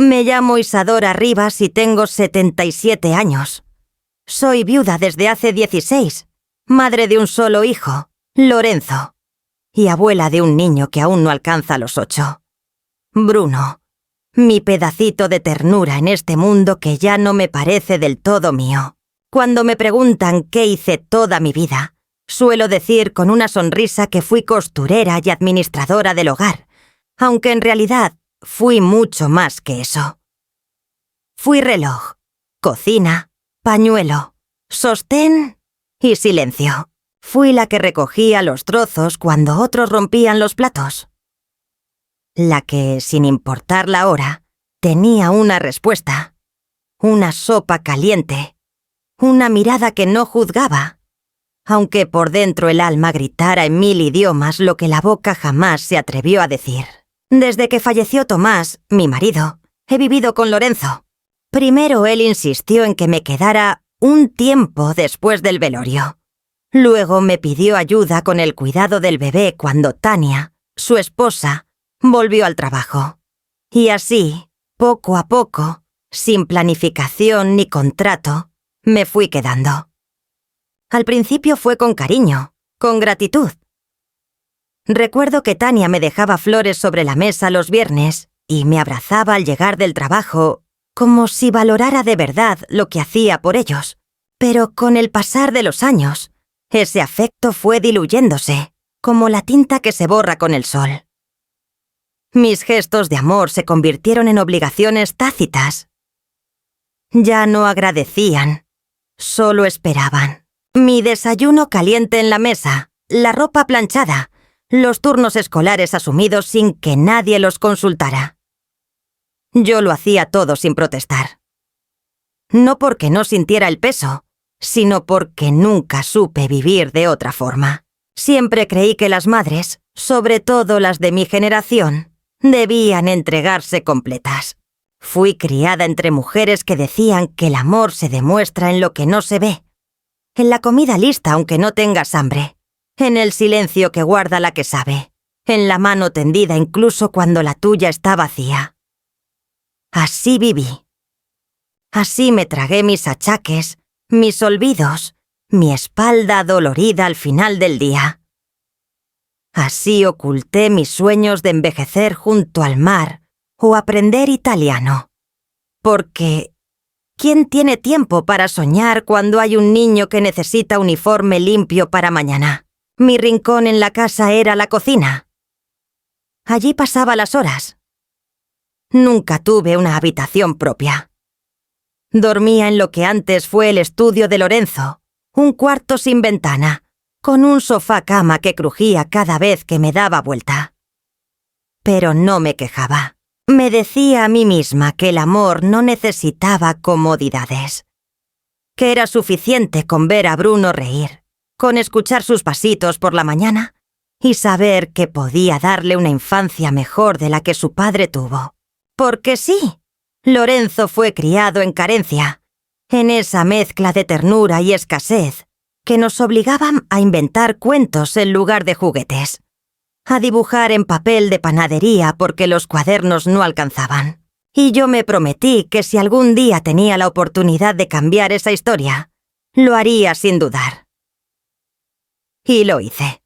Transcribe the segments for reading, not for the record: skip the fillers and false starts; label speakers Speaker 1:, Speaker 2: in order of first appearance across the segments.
Speaker 1: Me llamo Isadora Rivas y tengo 77 años. Soy viuda desde hace 16, madre de un solo hijo, Lorenzo, y abuela de un niño que aún no alcanza los 8. Bruno, mi pedacito de ternura en este mundo que ya no me parece del todo mío. Cuando me preguntan qué hice toda mi vida, suelo decir con una sonrisa que fui costurera y administradora del hogar, aunque en realidad fui mucho más que eso. Fui reloj, cocina, pañuelo, sostén y silencio. Fui la que recogía los trozos cuando otros rompían los platos. La que, sin importar la hora, tenía una respuesta, una sopa caliente, una mirada que no juzgaba, aunque por dentro el alma gritara en 1000 idiomas lo que la boca jamás se atrevió a decir. Desde que falleció Tomás, mi marido, he vivido con Lorenzo. Primero él insistió en que me quedara un tiempo después del velorio. Luego me pidió ayuda con el cuidado del bebé cuando Tania, su esposa, volvió al trabajo. Y así, poco a poco, sin planificación ni contrato, me fui quedando. Al principio fue con cariño, con gratitud. Recuerdo que Tania me dejaba flores sobre la mesa los viernes y me abrazaba al llegar del trabajo, como si valorara de verdad lo que hacía por ellos. Pero con el pasar de los años, ese afecto fue diluyéndose, como la tinta que se borra con el sol. Mis gestos de amor se convirtieron en obligaciones tácitas. Ya no agradecían, solo esperaban. Mi desayuno caliente en la mesa, la ropa planchada, los turnos escolares asumidos sin que nadie los consultara. Yo lo hacía todo sin protestar. No porque no sintiera el peso, sino porque nunca supe vivir de otra forma. Siempre creí que las madres, sobre todo las de mi generación, debían entregarse completas. Fui criada entre mujeres que decían que el amor se demuestra en lo que no se ve, en la comida lista aunque no tengas hambre, en el silencio que guarda la que sabe, en la mano tendida incluso cuando la tuya está vacía. Así viví. Así me tragué mis achaques, mis olvidos, mi espalda dolorida al final del día. Así oculté mis sueños de envejecer junto al mar o aprender italiano. Porque, ¿quién tiene tiempo para soñar cuando hay un niño que necesita uniforme limpio para mañana? Mi rincón en la casa era la cocina. Allí pasaba las horas. Nunca tuve una habitación propia. Dormía en lo que antes fue el estudio de Lorenzo, un cuarto sin ventana, con un sofá-cama que crujía cada vez que me daba vuelta. Pero no me quejaba. Me decía a mí misma que el amor no necesitaba comodidades, que era suficiente con ver a Bruno reír, con escuchar sus pasitos por la mañana y saber que podía darle una infancia mejor de la que su padre tuvo. Porque sí, Lorenzo fue criado en carencia, en esa mezcla de ternura y escasez que nos obligaban a inventar cuentos en lugar de juguetes, a dibujar en papel de panadería porque los cuadernos no alcanzaban. Y yo me prometí que si algún día tenía la oportunidad de cambiar esa historia, lo haría sin dudar. Y lo hice.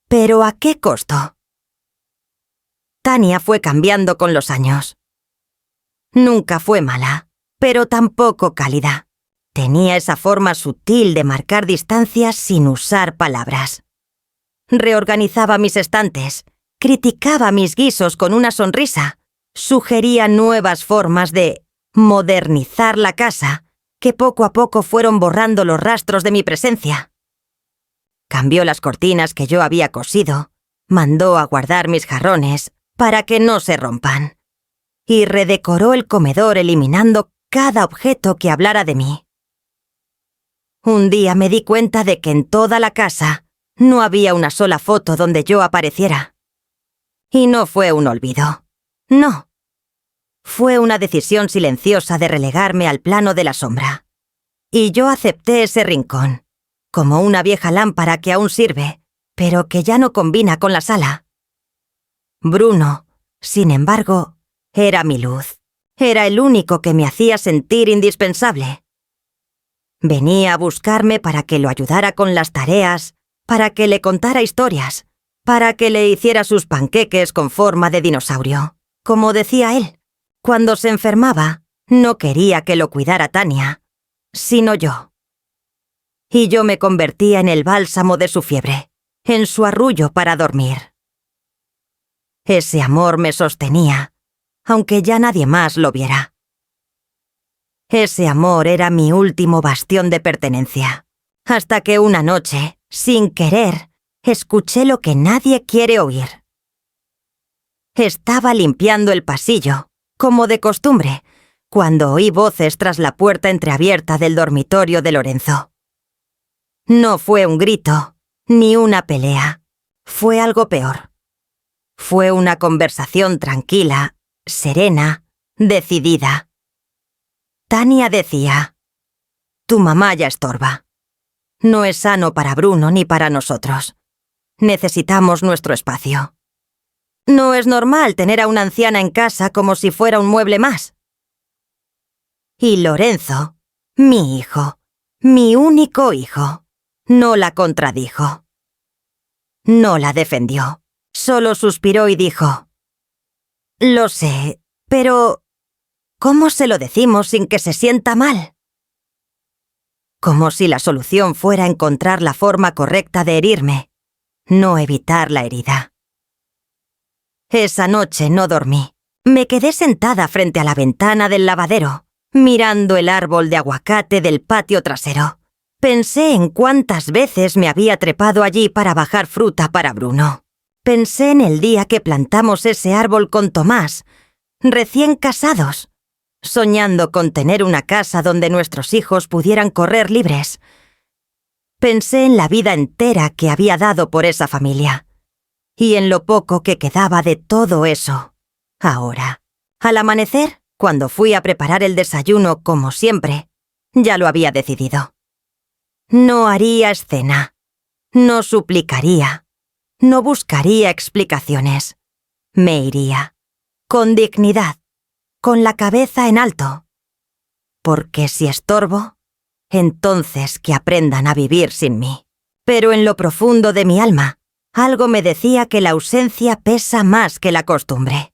Speaker 1: ¿Pero a qué costo? Tania fue cambiando con los años. Nunca fue mala, pero tampoco cálida. Tenía esa forma sutil de marcar distancias sin usar palabras. Reorganizaba mis estantes, criticaba mis guisos con una sonrisa, sugería nuevas formas de modernizar la casa que poco a poco fueron borrando los rastros de mi presencia. Cambió las cortinas que yo había cosido, mandó a guardar mis jarrones para que no se rompan, y redecoró el comedor eliminando cada objeto que hablara de mí. Un día me di cuenta de que en toda la casa no había una sola foto donde yo apareciera. Y no fue un olvido. No. Fue una decisión silenciosa de relegarme al plano de la sombra. Y yo acepté ese rincón, como una vieja lámpara que aún sirve, pero que ya no combina con la sala. Bruno, sin embargo, era mi luz. Era el único que me hacía sentir indispensable. Venía a buscarme para que lo ayudara con las tareas, para que le contara historias, para que le hiciera sus panqueques con forma de dinosaurio. Como decía él, cuando se enfermaba, no quería que lo cuidara Tania, sino yo. Y yo me convertía en el bálsamo de su fiebre, en su arrullo para dormir. Ese amor me sostenía, aunque ya nadie más lo viera. Ese amor era mi último bastión de pertenencia, hasta que una noche, sin querer, escuché lo que nadie quiere oír. Estaba limpiando el pasillo, como de costumbre, cuando oí voces tras la puerta entreabierta del dormitorio de Lorenzo. No fue un grito, ni una pelea. Fue algo peor. Fue una conversación tranquila, serena, decidida. Tania decía: «Tu mamá ya estorba. No es sano para Bruno ni para nosotros. Necesitamos nuestro espacio. No es normal tener a una anciana en casa como si fuera un mueble más». Y Lorenzo, mi hijo, mi único hijo, no la contradijo. No la defendió. Solo suspiró y dijo: «Lo sé, pero ¿cómo se lo decimos sin que se sienta mal?». Como si la solución fuera encontrar la forma correcta de herirme, no evitar la herida. Esa noche no dormí. Me quedé sentada frente a la ventana del lavadero, mirando el árbol de aguacate del patio trasero. Pensé en cuántas veces me había trepado allí para bajar fruta para Bruno. Pensé en el día que plantamos ese árbol con Tomás, recién casados, soñando con tener una casa donde nuestros hijos pudieran correr libres. Pensé en la vida entera que había dado por esa familia, y en lo poco que quedaba de todo eso, ahora. Al amanecer, cuando fui a preparar el desayuno como siempre, ya lo había decidido. No haría escena, no suplicaría, no buscaría explicaciones. Me iría, con dignidad, con la cabeza en alto. Porque si estorbo, entonces que aprendan a vivir sin mí. Pero en lo profundo de mi alma, algo me decía que la ausencia pesa más que la costumbre.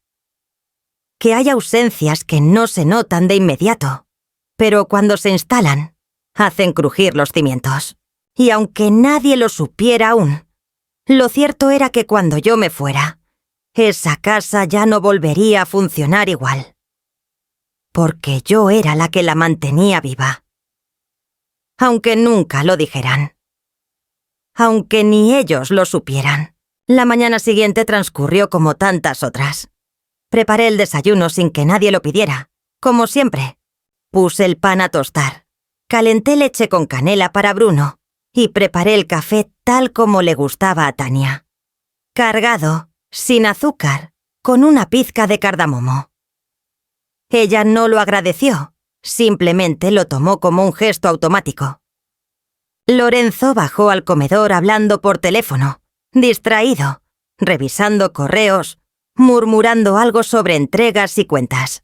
Speaker 1: Que hay ausencias que no se notan de inmediato, pero cuando se instalan, hacen crujir los cimientos. Y aunque nadie lo supiera aún, lo cierto era que cuando yo me fuera, esa casa ya no volvería a funcionar igual. Porque yo era la que la mantenía viva. Aunque nunca lo dijeran. Aunque ni ellos lo supieran. La mañana siguiente transcurrió como tantas otras. Preparé el desayuno sin que nadie lo pidiera, como siempre. Puse el pan a tostar. Calenté leche con canela para Bruno y preparé el café tal como le gustaba a Tania. Cargado, sin azúcar, con una pizca de cardamomo. Ella no lo agradeció, simplemente lo tomó como un gesto automático. Lorenzo bajó al comedor hablando por teléfono, distraído, revisando correos, murmurando algo sobre entregas y cuentas.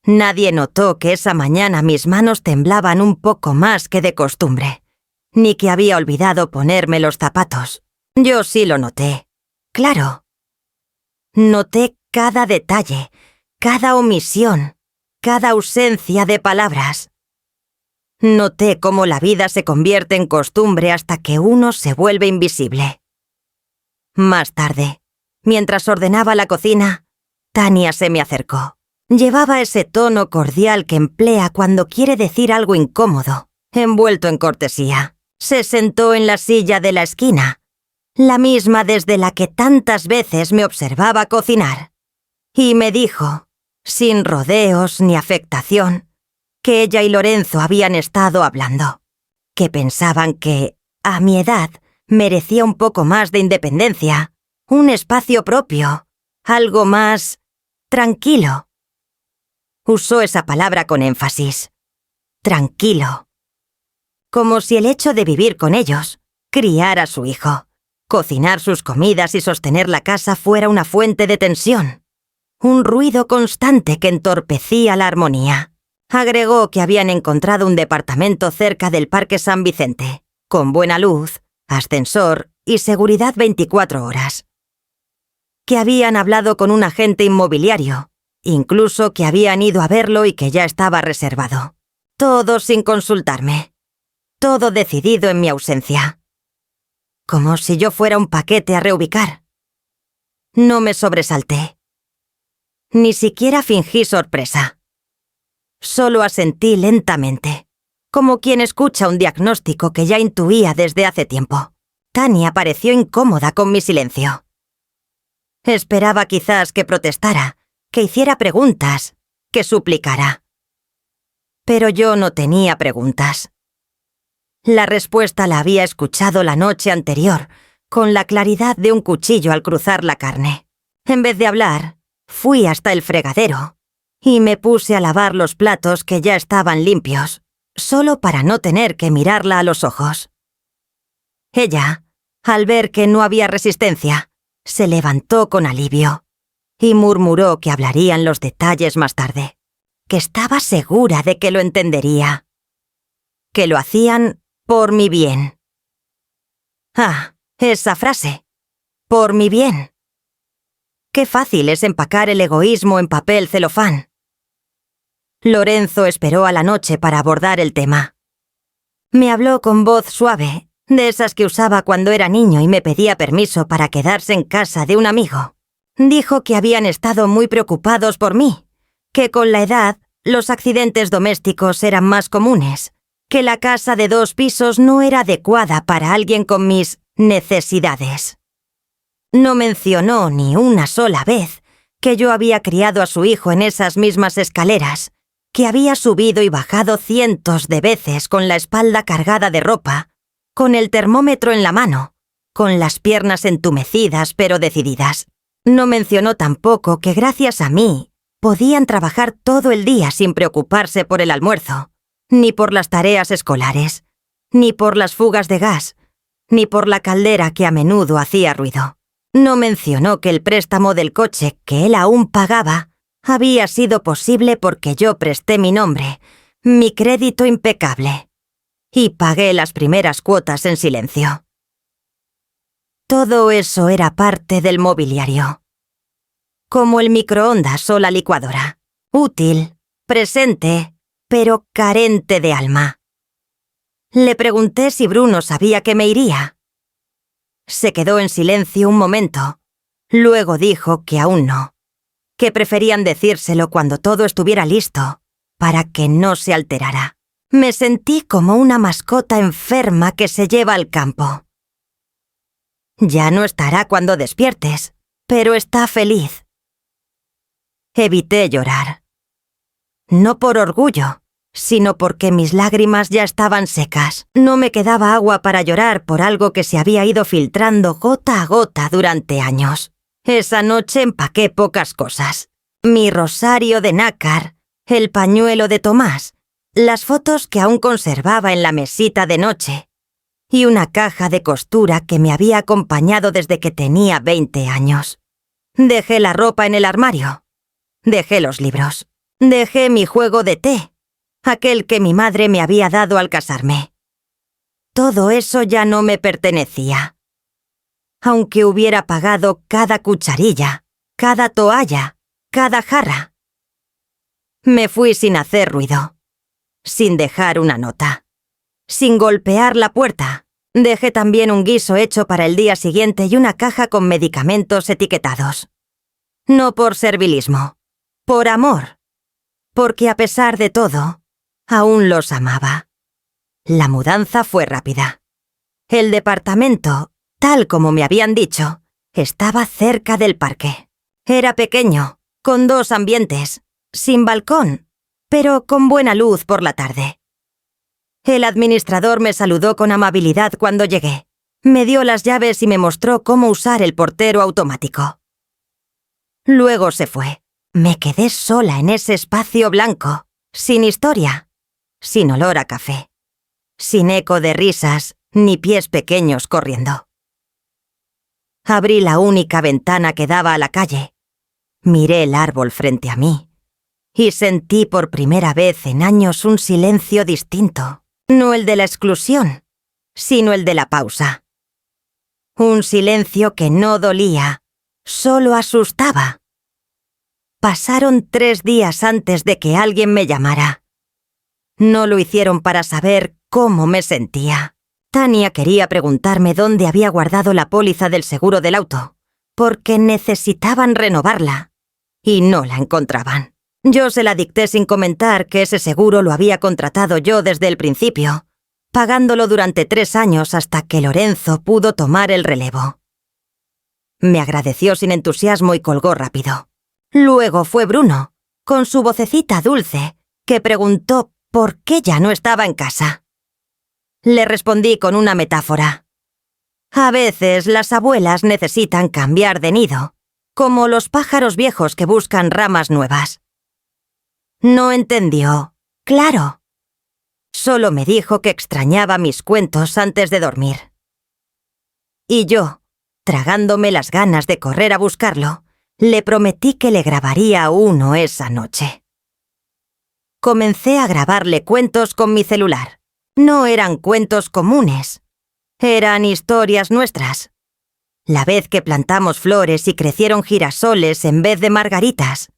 Speaker 1: Nadie notó que esa mañana mis manos temblaban un poco más que de costumbre, ni que había olvidado ponerme los zapatos. Yo sí lo noté. Claro. Noté cada detalle, cada omisión, cada ausencia de palabras. Noté cómo la vida se convierte en costumbre hasta que uno se vuelve invisible. Más tarde, mientras ordenaba la cocina, Tania se me acercó. Llevaba ese tono cordial que emplea cuando quiere decir algo incómodo, envuelto en cortesía. Se sentó en la silla de la esquina, la misma desde la que tantas veces me observaba cocinar, y me dijo, sin rodeos ni afectación, que ella y Lorenzo habían estado hablando, que pensaban que, a mi edad, merecía un poco más de independencia, un espacio propio, algo más tranquilo. Usó esa palabra con énfasis. Tranquilo. Como si el hecho de vivir con ellos, criar a su hijo, cocinar sus comidas y sostener la casa fuera una fuente de tensión. un ruido constante que entorpecía la armonía. Agregó que habían encontrado un departamento cerca del Parque San Vicente, con buena luz, ascensor y seguridad 24 horas. Que habían hablado con un agente inmobiliario, incluso que habían ido a verlo y que ya estaba reservado. Todo sin consultarme. Todo decidido en mi ausencia. Como si yo fuera un paquete a reubicar. No me sobresalté. Ni siquiera fingí sorpresa. Solo asentí lentamente, como quien escucha un diagnóstico que ya intuía desde hace tiempo. Tania pareció incómoda con mi silencio. Esperaba quizás que protestara, que hiciera preguntas, que suplicara. Pero yo no tenía preguntas. La respuesta la había escuchado la noche anterior, con la claridad de un cuchillo al cruzar la carne. En vez de hablar, fui hasta el fregadero y me puse a lavar los platos que ya estaban limpios, solo para no tener que mirarla a los ojos. Ella, al ver que no había resistencia, se levantó con alivio y murmuró que hablarían los detalles más tarde, que estaba segura de que lo entendería, que lo hacían por mi bien. Ah, esa frase. Por mi bien. Qué fácil es empacar el egoísmo en papel celofán. Lorenzo esperó a la noche para abordar el tema. Me habló con voz suave, de esas que usaba cuando era niño y me pedía permiso para quedarse en casa de un amigo. Dijo que habían estado muy preocupados por mí, que con la edad los accidentes domésticos eran más comunes, que la casa de 2 pisos no era adecuada para alguien con mis necesidades. No mencionó ni una sola vez que yo había criado a su hijo en esas mismas escaleras, que había subido y bajado cientos de veces con la espalda cargada de ropa, con el termómetro en la mano, con las piernas entumecidas pero decididas. No mencionó tampoco que gracias a mí podían trabajar todo el día sin preocuparse por el almuerzo, ni por las tareas escolares, ni por las fugas de gas, ni por la caldera que a menudo hacía ruido. No mencionó que el préstamo del coche que él aún pagaba había sido posible porque yo presté mi nombre, mi crédito impecable, y pagué las primeras cuotas en silencio. Todo eso era parte del mobiliario. Como el microondas o la licuadora. Útil, presente, pero carente de alma. Le pregunté si Bruno sabía que me iría. Se quedó en silencio un momento. Luego dijo que aún no, que preferían decírselo cuando todo estuviera listo, para que no se alterara. Me sentí como una mascota enferma que se lleva al campo. Ya no estará cuando despiertes, pero está feliz. Evité llorar. No por orgullo, sino porque mis lágrimas ya estaban secas. No me quedaba agua para llorar por algo que se había ido filtrando gota a gota durante años. Esa noche empaqué pocas cosas. Mi rosario de nácar, el pañuelo de Tomás, las fotos que aún conservaba en la mesita de noche y una caja de costura que me había acompañado desde que tenía 20 años. Dejé la ropa en el armario. Dejé los libros. Dejé mi juego de té, aquel que mi madre me había dado al casarme. Todo eso ya no me pertenecía. Aunque hubiera pagado cada cucharilla, cada toalla, cada jarra. Me fui sin hacer ruido, sin dejar una nota, sin golpear la puerta. Dejé también un guiso hecho para el día siguiente y una caja con medicamentos etiquetados. No por servilismo, por amor, porque a pesar de todo, aún los amaba. La mudanza fue rápida. El departamento, tal como me habían dicho, estaba cerca del parque. Era pequeño, con 2 ambientes, sin balcón, pero con buena luz por la tarde. El administrador me saludó con amabilidad cuando llegué. Me dio las llaves y me mostró cómo usar el portero automático. Luego se fue. Me quedé sola en ese espacio blanco, sin historia, sin olor a café, sin eco de risas ni pies pequeños corriendo. Abrí la única ventana que daba a la calle. Miré el árbol frente a mí y sentí por primera vez en años un silencio distinto, no el de la exclusión, sino el de la pausa. Un silencio que no dolía, solo asustaba. Pasaron 3 días antes de que alguien me llamara. No lo hicieron para saber cómo me sentía. Tania quería preguntarme dónde había guardado la póliza del seguro del auto, porque necesitaban renovarla, y no la encontraban. Yo se la dicté sin comentar que ese seguro lo había contratado yo desde el principio, pagándolo durante 3 años hasta que Lorenzo pudo tomar el relevo. Me agradeció sin entusiasmo y colgó rápido. Luego fue Bruno, con su vocecita dulce, que preguntó por qué ya no estaba en casa. Le respondí con una metáfora. A veces las abuelas necesitan cambiar de nido, como los pájaros viejos que buscan ramas nuevas. No entendió, claro. Solo me dijo que extrañaba mis cuentos antes de dormir. Y yo, tragándome las ganas de correr a buscarlo, le prometí que le grabaría uno esa noche. Comencé a grabarle cuentos con mi celular. No eran cuentos comunes, eran historias nuestras. La vez que plantamos flores y crecieron girasoles en vez de margaritas.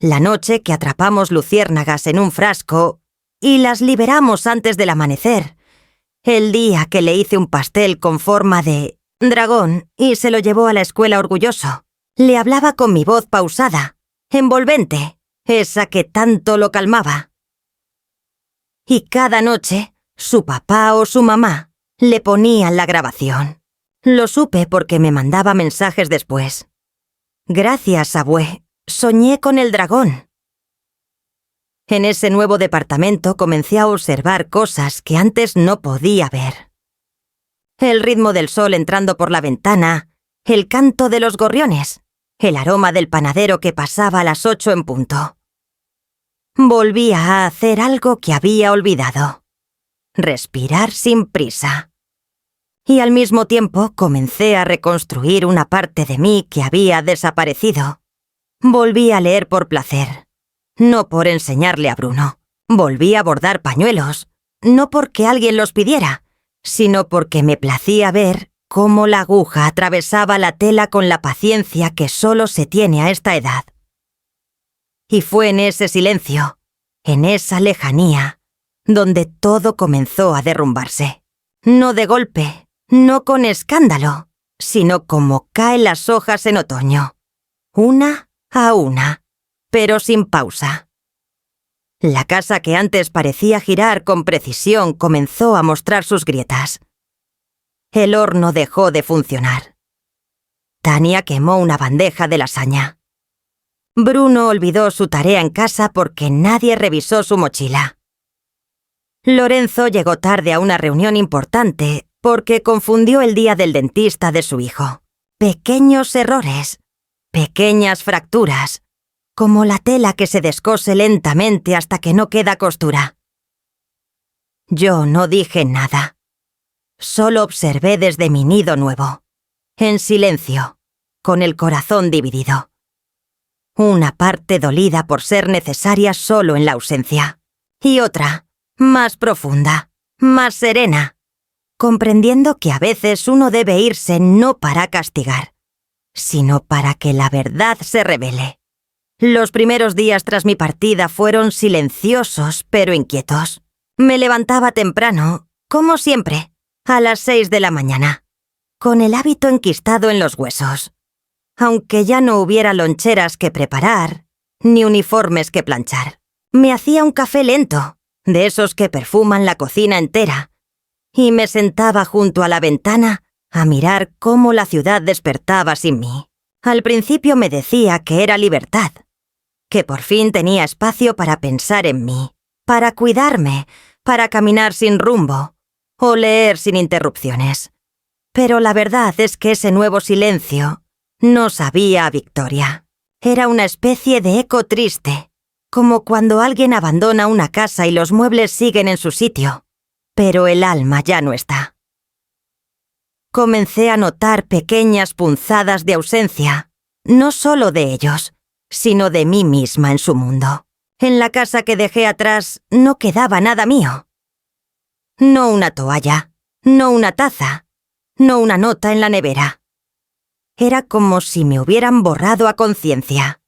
Speaker 1: La noche que atrapamos luciérnagas en un frasco y las liberamos antes del amanecer. El día que le hice un pastel con forma de dragón y se lo llevó a la escuela orgulloso. Le hablaba con mi voz pausada, envolvente, esa que tanto lo calmaba. Y cada noche, su papá o su mamá le ponían la grabación. Lo supe porque me mandaba mensajes después. Gracias, abue. Soñé con el dragón. En ese nuevo departamento comencé a observar cosas que antes no podía ver. El ritmo del sol entrando por la ventana, el canto de los gorriones, el aroma del panadero que pasaba a las 8 en punto. Volvía a hacer algo que había olvidado. Respirar sin prisa. Y al mismo tiempo comencé a reconstruir una parte de mí que había desaparecido. Volví a leer por placer, no por enseñarle a Bruno. Volví a bordar pañuelos, no porque alguien los pidiera, sino porque me placía ver cómo la aguja atravesaba la tela con la paciencia que solo se tiene a esta edad. Y fue en ese silencio, en esa lejanía, donde todo comenzó a derrumbarse. No de golpe, no con escándalo, sino como caen las hojas en otoño. Una a una, pero sin pausa. La casa que antes parecía girar con precisión comenzó a mostrar sus grietas. El horno dejó de funcionar. Tania quemó una bandeja de lasaña. Bruno olvidó su tarea en casa porque nadie revisó su mochila. Lorenzo llegó tarde a una reunión importante porque confundió el día del dentista de su hijo. Pequeños errores. Pequeñas fracturas, como la tela que se descose lentamente hasta que no queda costura. Yo no dije nada. Solo observé desde mi nido nuevo, en silencio, con el corazón dividido. Una parte dolida por ser necesaria solo en la ausencia, y otra, más profunda, más serena, comprendiendo que a veces uno debe irse no para castigar, sino para que la verdad se revele. Los primeros días tras mi partida fueron silenciosos pero inquietos. Me levantaba temprano, como siempre, a las 6 de la mañana, con el hábito enquistado en los huesos. Aunque ya no hubiera loncheras que preparar, ni uniformes que planchar. Me hacía un café lento, de esos que perfuman la cocina entera, y me sentaba junto a la ventana a mirar cómo la ciudad despertaba sin mí. Al principio me decía que era libertad, que por fin tenía espacio para pensar en mí, para cuidarme, para caminar sin rumbo, o leer sin interrupciones. Pero la verdad es que ese nuevo silencio no sabía a victoria. Era una especie de eco triste, como cuando alguien abandona una casa y los muebles siguen en su sitio, pero el alma ya no está. Comencé a notar pequeñas punzadas de ausencia, no solo de ellos, sino de mí misma en su mundo. En la casa que dejé atrás no quedaba nada mío. No una toalla, no una taza, no una nota en la nevera. Era como si me hubieran borrado a conciencia.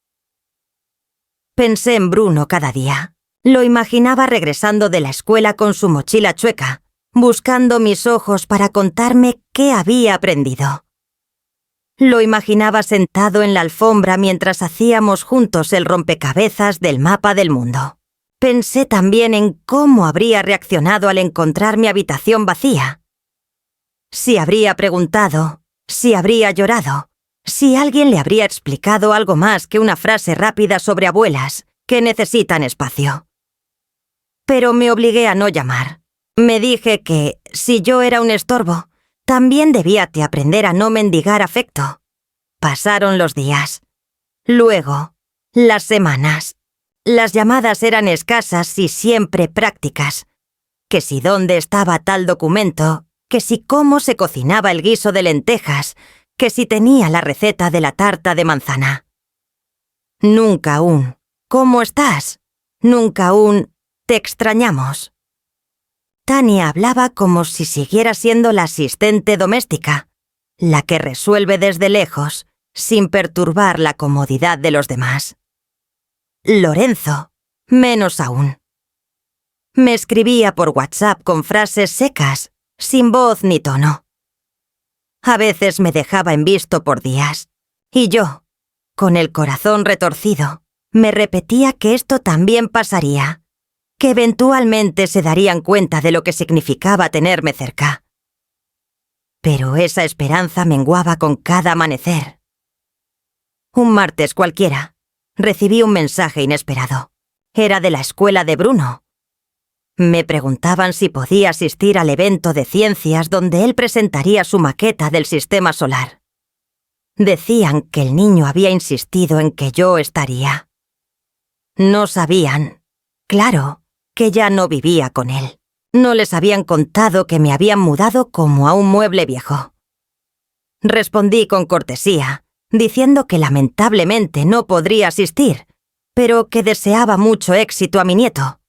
Speaker 1: Pensé en Bruno cada día. Lo imaginaba regresando de la escuela con su mochila chueca, buscando mis ojos para contarme qué había aprendido. Lo imaginaba sentado en la alfombra mientras hacíamos juntos el rompecabezas del mapa del mundo. Pensé también en cómo habría reaccionado al encontrar mi habitación vacía. Si habría preguntado, si habría llorado, si alguien le habría explicado algo más que una frase rápida sobre abuelas que necesitan espacio. Pero me obligué a no llamar. Me dije que, si yo era un estorbo, también debía de aprender a no mendigar afecto. Pasaron los días. Luego, las semanas. Las llamadas eran escasas y siempre prácticas. Que si dónde estaba tal documento, que si cómo se cocinaba el guiso de lentejas, que si tenía la receta de la tarta de manzana. Nunca un ¿cómo estás? Nunca un te extrañamos. Tania hablaba como si siguiera siendo la asistente doméstica, la que resuelve desde lejos, sin perturbar la comodidad de los demás. Lorenzo, menos aún. Me escribía por WhatsApp con frases secas, sin voz ni tono. A veces me dejaba en visto por días, y yo, con el corazón retorcido, me repetía que esto también pasaría, que eventualmente se darían cuenta de lo que significaba tenerme cerca. Pero esa esperanza menguaba con cada amanecer. Un martes cualquiera, recibí un mensaje inesperado. Era de la escuela de Bruno. Me preguntaban si podía asistir al evento de ciencias donde él presentaría su maqueta del sistema solar. Decían que el niño había insistido en que yo estaría. No sabían, claro, que ya no vivía con él. No les habían contado que me habían mudado como a un mueble viejo. Respondí con cortesía, diciendo que lamentablemente no podría asistir, pero que deseaba mucho éxito a mi nieto.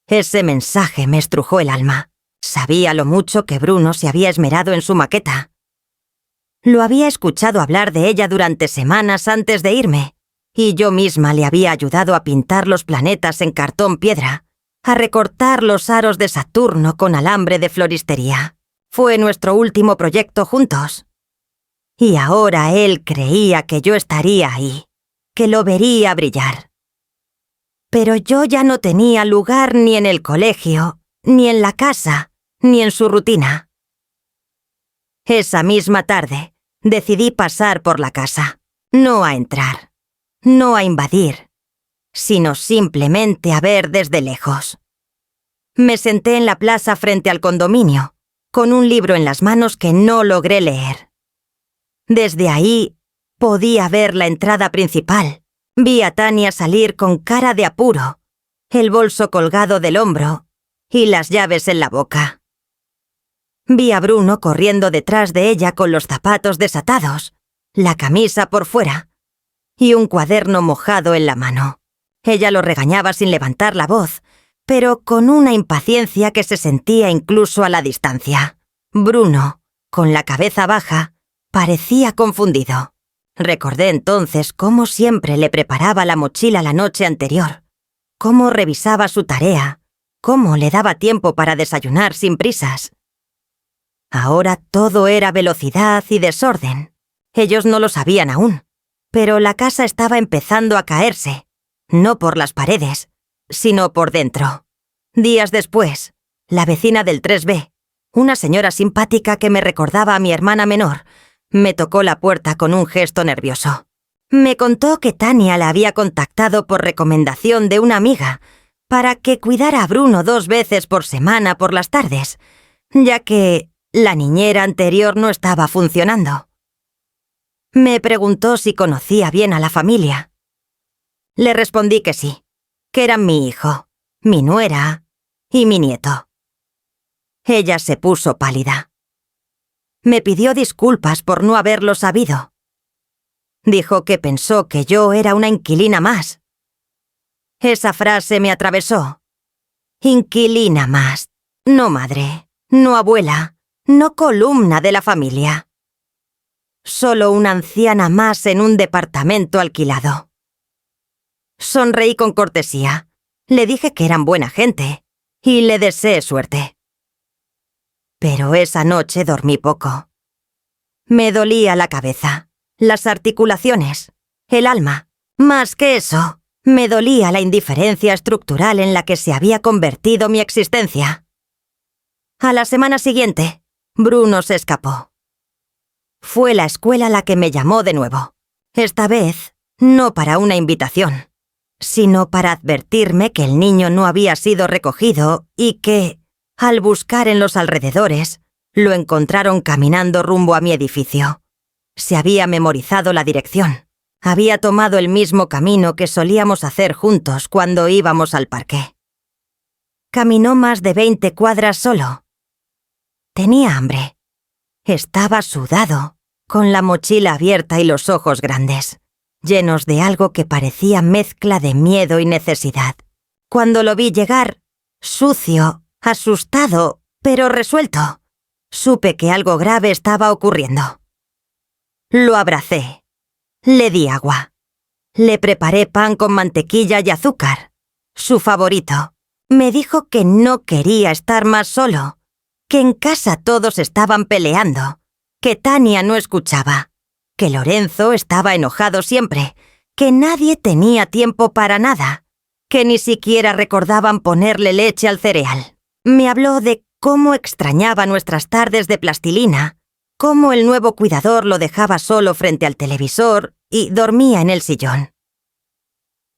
Speaker 1: Ese mensaje me estrujó el alma. Sabía lo mucho que Bruno se había esmerado en su maqueta. Lo había escuchado hablar de ella durante semanas antes de irme, y yo misma le había ayudado a pintar los planetas en cartón piedra, a recortar los aros de Saturno con alambre de floristería. Fue nuestro último proyecto juntos. Y ahora él creía que yo estaría ahí, que lo vería brillar. Pero yo ya no tenía lugar ni en el colegio, ni en la casa, ni en su rutina. Esa misma tarde, decidí pasar por la casa, no a entrar, no a invadir, sino simplemente a ver desde lejos. Me senté en la plaza frente al condominio, con un libro en las manos que no logré leer. Desde ahí, podía ver la entrada principal. Vi a Tania salir con cara de apuro, el bolso colgado del hombro y las llaves en la boca. Vi a Bruno corriendo detrás de ella con los zapatos desatados, la camisa por fuera y un cuaderno mojado en la mano. Ella lo regañaba sin levantar la voz, pero con una impaciencia que se sentía incluso a la distancia. Bruno, con la cabeza baja, parecía confundido. Recordé entonces cómo siempre le preparaba la mochila la noche anterior, cómo revisaba su tarea, cómo le daba tiempo para desayunar sin prisas. Ahora todo era velocidad y desorden. Ellos no lo sabían aún, pero la casa estaba empezando a caerse, no por las paredes, sino por dentro. Días después, la vecina del 3B, una señora simpática que me recordaba a mi hermana menor, me tocó la puerta con un gesto nervioso. Me contó que Tania la había contactado por recomendación de una amiga para que cuidara a Bruno 2 veces por semana por las tardes, ya que la niñera anterior no estaba funcionando. Me preguntó si conocía bien a la familia. Le respondí que sí, que eran mi hijo, mi nuera y mi nieto. Ella se puso pálida. Me pidió disculpas por no haberlo sabido. Dijo que pensó que yo era una inquilina más. Esa frase me atravesó. Inquilina más. No madre, no abuela, no columna de la familia. Solo una anciana más en un departamento alquilado. Sonreí con cortesía. Le dije que eran buena gente y le deseé suerte. Pero esa noche dormí poco. Me dolía la cabeza, las articulaciones, el alma. Más que eso, me dolía la indiferencia estructural en la que se había convertido mi existencia. A la semana siguiente, Bruno se escapó. Fue la escuela la que me llamó de nuevo. Esta vez, no para una invitación, sino para advertirme que el niño no había sido recogido y que, al buscar en los alrededores, lo encontraron caminando rumbo a mi edificio. Se había memorizado la dirección. Había tomado el mismo camino que solíamos hacer juntos cuando íbamos al parque. Caminó más de 20 cuadras solo. Tenía hambre. Estaba sudado, con la mochila abierta y los ojos grandes, llenos de algo que parecía mezcla de miedo y necesidad. Cuando lo vi llegar, sucio, asustado, pero resuelto, supe que algo grave estaba ocurriendo. Lo abracé. Le di agua. Le preparé pan con mantequilla y azúcar, su favorito. Me dijo que no quería estar más solo, que en casa todos estaban peleando, que Tania no escuchaba, que Lorenzo estaba enojado siempre, que nadie tenía tiempo para nada, que ni siquiera recordaban ponerle leche al cereal. Me habló de cómo extrañaba nuestras tardes de plastilina, cómo el nuevo cuidador lo dejaba solo frente al televisor y dormía en el sillón.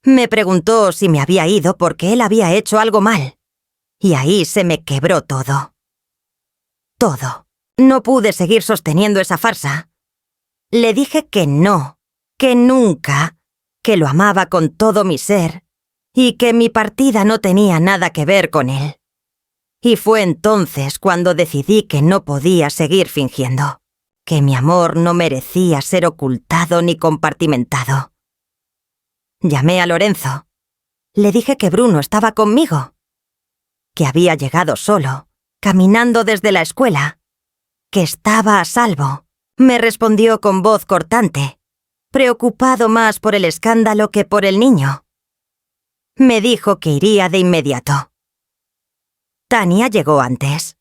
Speaker 1: Me preguntó si me había ido porque él había hecho algo mal, y ahí se me quebró todo. Todo. No pude seguir sosteniendo esa farsa. Le dije que no, que nunca, que lo amaba con todo mi ser y que mi partida no tenía nada que ver con él. Y fue entonces cuando decidí que no podía seguir fingiendo, que mi amor no merecía ser ocultado ni compartimentado. Llamé a Lorenzo. Le dije que Bruno estaba conmigo, que había llegado solo, caminando desde la escuela, que estaba a salvo. Me respondió con voz cortante, preocupado más por el escándalo que por el niño. Me dijo que iría de inmediato. Tania llegó antes.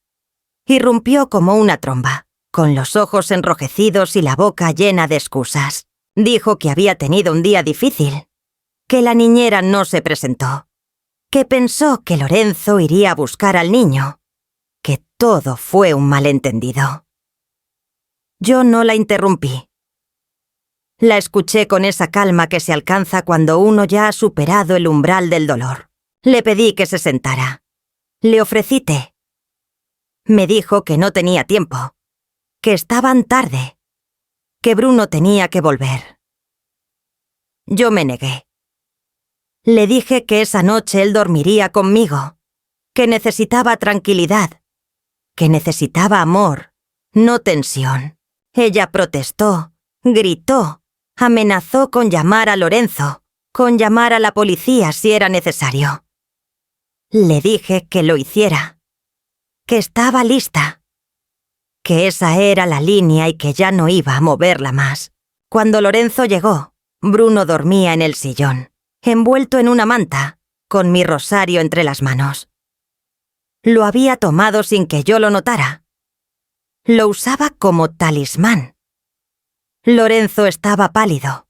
Speaker 1: Irrumpió como una tromba, con los ojos enrojecidos y la boca llena de excusas. Dijo que había tenido un día difícil, que la niñera no se presentó, que pensó que Lorenzo iría a buscar al niño, que todo fue un malentendido. Yo no la interrumpí. La escuché con esa calma que se alcanza cuando uno ya ha superado el umbral del dolor. Le pedí que se sentara. Le ofrecí té. Me dijo que no tenía tiempo, que estaban tarde, que Bruno tenía que volver. Yo me negué. Le dije que esa noche él dormiría conmigo, que necesitaba tranquilidad, que necesitaba amor, no tensión. Ella protestó, gritó, amenazó con llamar a Lorenzo, con llamar a la policía si era necesario. Le dije que lo hiciera, que estaba lista, que esa era la línea y que ya no iba a moverla más. Cuando Lorenzo llegó, Bruno dormía en el sillón, envuelto en una manta, con mi rosario entre las manos. Lo había tomado sin que yo lo notara. Lo usaba como talismán. Lorenzo estaba pálido.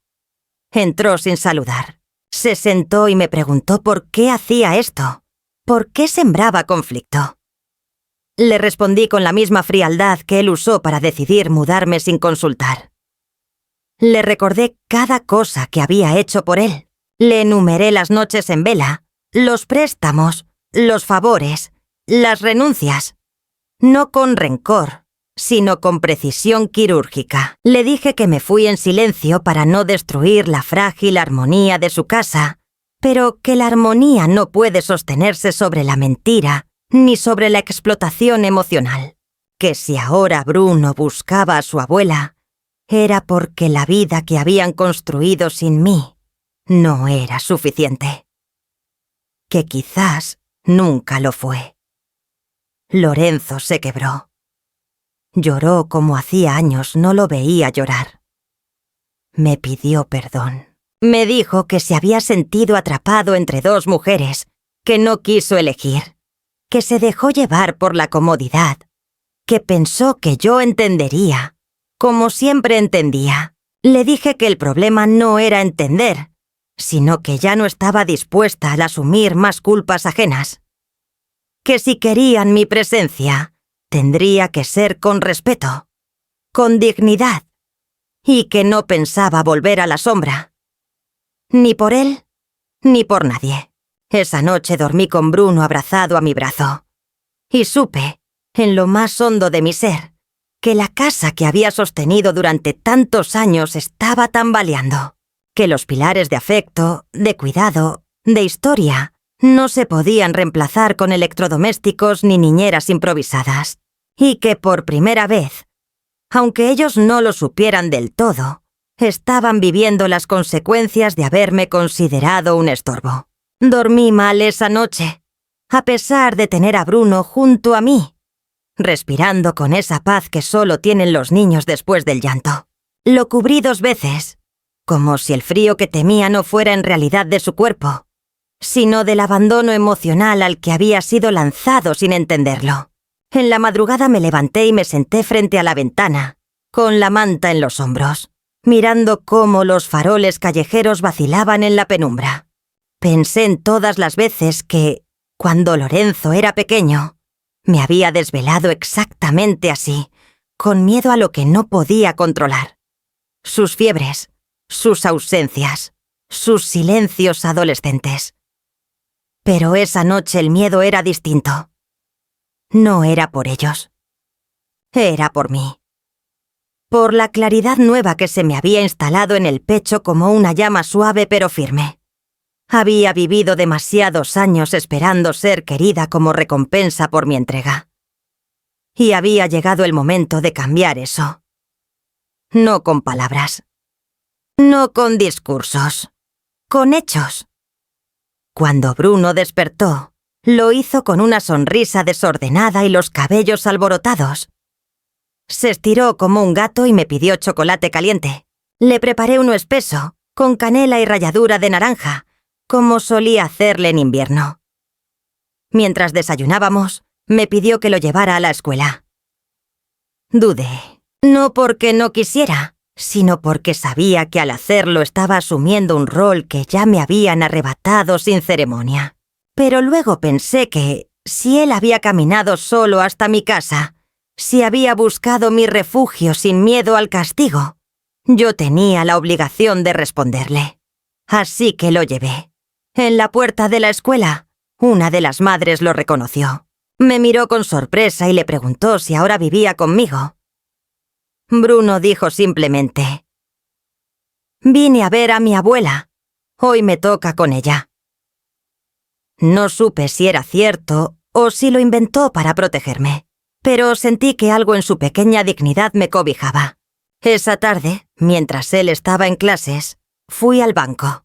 Speaker 1: Entró sin saludar. Se sentó y me preguntó por qué hacía esto. ¿Por qué sembraba conflicto? Le respondí con la misma frialdad que él usó para decidir mudarme sin consultar. Le recordé cada cosa que había hecho por él. Le enumeré las noches en vela, los préstamos, los favores, las renuncias. No con rencor, sino con precisión quirúrgica. Le dije que me fui en silencio para no destruir la frágil armonía de su casa, pero que la armonía no puede sostenerse sobre la mentira ni sobre la explotación emocional. Que si ahora Bruno buscaba a su abuela, era porque la vida que habían construido sin mí no era suficiente. Que quizás nunca lo fue. Lorenzo se quebró. Lloró como hacía años no lo veía llorar. Me pidió perdón. Me dijo que se había sentido atrapado entre dos mujeres, que no quiso elegir, que se dejó llevar por la comodidad, que pensó que yo entendería, como siempre entendía. Le dije que el problema no era entender, sino que ya no estaba dispuesta al asumir más culpas ajenas. Que si querían mi presencia, tendría que ser con respeto, con dignidad, y que no pensaba volver a la sombra. Ni por él, ni por nadie. Esa noche dormí con Bruno abrazado a mi brazo. Y supe, en lo más hondo de mi ser, que la casa que había sostenido durante tantos años estaba tambaleando, que los pilares de afecto, de cuidado, de historia, no se podían reemplazar con electrodomésticos ni niñeras improvisadas, y que por primera vez, aunque ellos no lo supieran del todo, estaban viviendo las consecuencias de haberme considerado un estorbo. Dormí mal esa noche, a pesar de tener a Bruno junto a mí, respirando con esa paz que solo tienen los niños después del llanto. Lo cubrí 2 veces, como si el frío que temía no fuera en realidad de su cuerpo, sino del abandono emocional al que había sido lanzado sin entenderlo. En la madrugada me levanté y me senté frente a la ventana, con la manta en los hombros, mirando cómo los faroles callejeros vacilaban en la penumbra. Pensé en todas las veces que, cuando Lorenzo era pequeño, me había desvelado exactamente así, con miedo a lo que no podía controlar. Sus fiebres, sus ausencias, sus silencios adolescentes. Pero esa noche el miedo era distinto. No era por ellos. Era por mí. Por la claridad nueva que se me había instalado en el pecho como una llama suave pero firme. Había vivido demasiados años esperando ser querida como recompensa por mi entrega. Y había llegado el momento de cambiar eso. No con palabras. No con discursos. Con hechos. Cuando Bruno despertó, lo hizo con una sonrisa desordenada y los cabellos alborotados. Se estiró como un gato y me pidió chocolate caliente. Le preparé uno espeso, con canela y ralladura de naranja, como solía hacerle en invierno. Mientras desayunábamos, me pidió que lo llevara a la escuela. Dudé, no porque no quisiera, sino porque sabía que al hacerlo estaba asumiendo un rol que ya me habían arrebatado sin ceremonia. Pero luego pensé que, si él había caminado solo hasta mi casa, si había buscado mi refugio sin miedo al castigo, yo tenía la obligación de responderle. Así que lo llevé. En la puerta de la escuela, una de las madres lo reconoció. Me miró con sorpresa y le preguntó si ahora vivía conmigo. Bruno dijo simplemente: «Vine a ver a mi abuela. Hoy me toca con ella». No supe si era cierto o si lo inventó para protegerme, pero sentí que algo en su pequeña dignidad me cobijaba. Esa tarde, mientras él estaba en clases, fui al banco.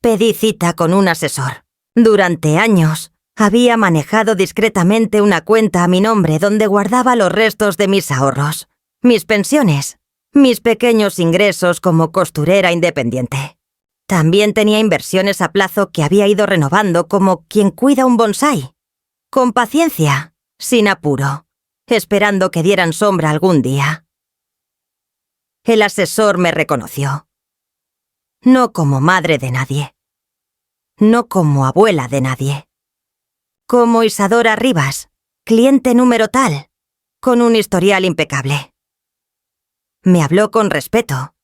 Speaker 1: Pedí cita con un asesor. Durante años, había manejado discretamente una cuenta a mi nombre donde guardaba los restos de mis ahorros, mis pensiones, mis pequeños ingresos como costurera independiente. También tenía inversiones a plazo que había ido renovando como quien cuida un bonsái, con paciencia, sin apuro, esperando que dieran sombra algún día. El asesor me reconoció. No como madre de nadie. No como abuela de nadie. Como Isadora Rivas, cliente número tal, con un historial impecable. Me habló con respeto.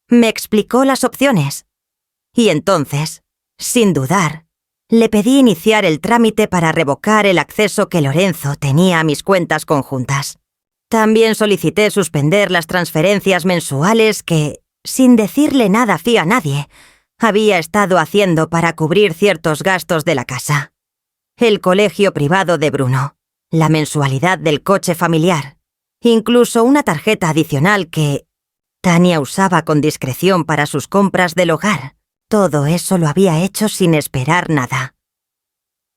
Speaker 1: Me explicó las opciones. Y entonces, sin dudar, le pedí iniciar el trámite para revocar el acceso que Lorenzo tenía a mis cuentas conjuntas. También solicité suspender las transferencias mensuales que, sin decirle nada a nadie, había estado haciendo para cubrir ciertos gastos de la casa. El colegio privado de Bruno, la mensualidad del coche familiar, incluso una tarjeta adicional que, Tania usaba con discreción para sus compras del hogar. Todo eso lo había hecho sin esperar nada.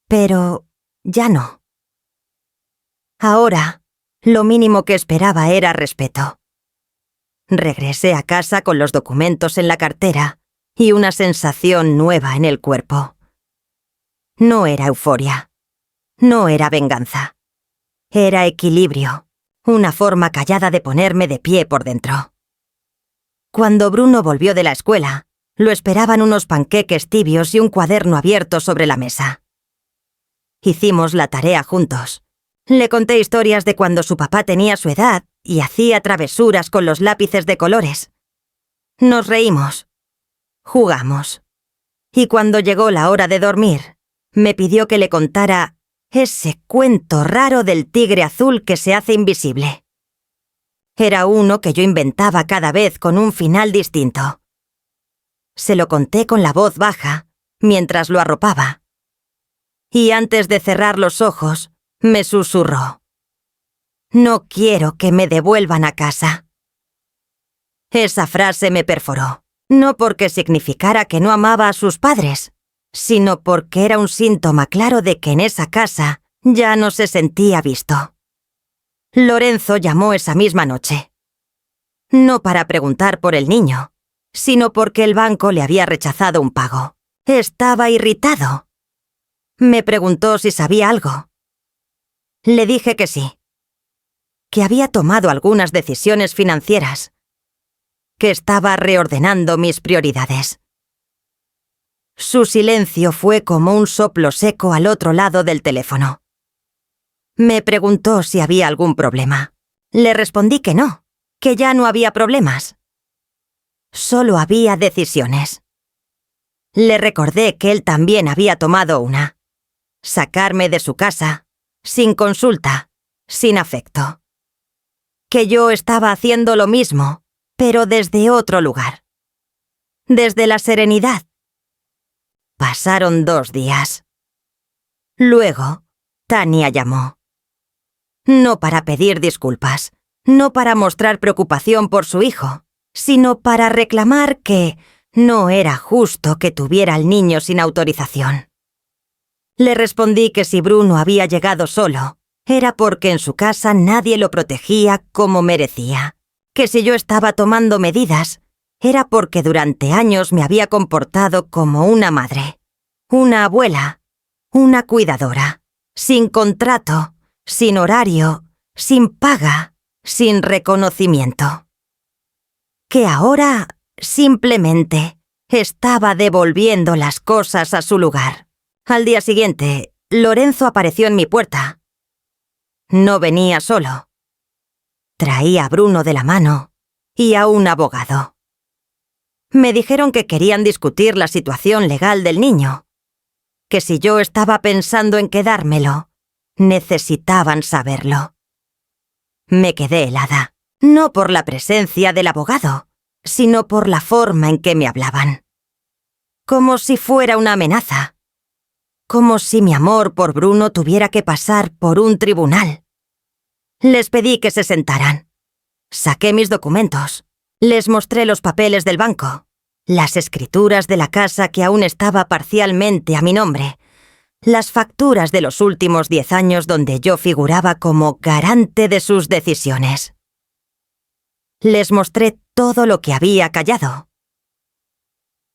Speaker 1: Pero ya no. Ahora, lo mínimo que esperaba era respeto. Regresé a casa con los documentos en la cartera y una sensación nueva en el cuerpo. No era euforia. No era venganza. Era equilibrio, una forma callada de ponerme de pie por dentro. Cuando Bruno volvió de la escuela, lo esperaban unos panqueques tibios y un cuaderno abierto sobre la mesa. Hicimos la tarea juntos. Le conté historias de cuando su papá tenía su edad y hacía travesuras con los lápices de colores. Nos reímos. Jugamos. Y cuando llegó la hora de dormir, me pidió que le contara ese cuento raro del tigre azul que se hace invisible. Era uno que yo inventaba cada vez con un final distinto. Se lo conté con la voz baja, mientras lo arropaba. Y antes de cerrar los ojos, me susurró: «No quiero que me devuelvan a casa». Esa frase me perforó, no porque significara que no amaba a sus padres, sino porque era un síntoma claro de que en esa casa ya no se sentía visto. Lorenzo llamó esa misma noche. No para preguntar por el niño, sino porque el banco le había rechazado un pago. Estaba irritado. Me preguntó si sabía algo. Le dije que sí. Que había tomado algunas decisiones financieras. Que estaba reordenando mis prioridades. Su silencio fue como un soplo seco al otro lado del teléfono. Me preguntó si había algún problema. Le respondí que no, que ya no había problemas. Solo había decisiones. Le recordé que él también había tomado una. Sacarme de su casa, sin consulta, sin afecto. Que yo estaba haciendo lo mismo, pero desde otro lugar. Desde la serenidad. Pasaron 2 días. Luego, Tania llamó. No para pedir disculpas, no para mostrar preocupación por su hijo, sino para reclamar que no era justo que tuviera al niño sin autorización. Le respondí que si Bruno había llegado solo, era porque en su casa nadie lo protegía como merecía, que si yo estaba tomando medidas, era porque durante años me había comportado como una madre, una abuela, una cuidadora, sin contrato, sin horario, sin paga, sin reconocimiento. Que ahora, simplemente, estaba devolviendo las cosas a su lugar. Al día siguiente, Lorenzo apareció en mi puerta. No venía solo. Traía a Bruno de la mano y a un abogado. Me dijeron que querían discutir la situación legal del niño. Que si yo estaba pensando en quedármelo, necesitaban saberlo. Me quedé helada, no por la presencia del abogado, sino por la forma en que me hablaban. Como si fuera una amenaza. Como si mi amor por Bruno tuviera que pasar por un tribunal. Les pedí que se sentaran. Saqué mis documentos. Les mostré los papeles del banco, las escrituras de la casa que aún estaba parcialmente a mi nombre, las facturas de los últimos 10 años donde yo figuraba como garante de sus decisiones. Les mostré todo lo que había callado.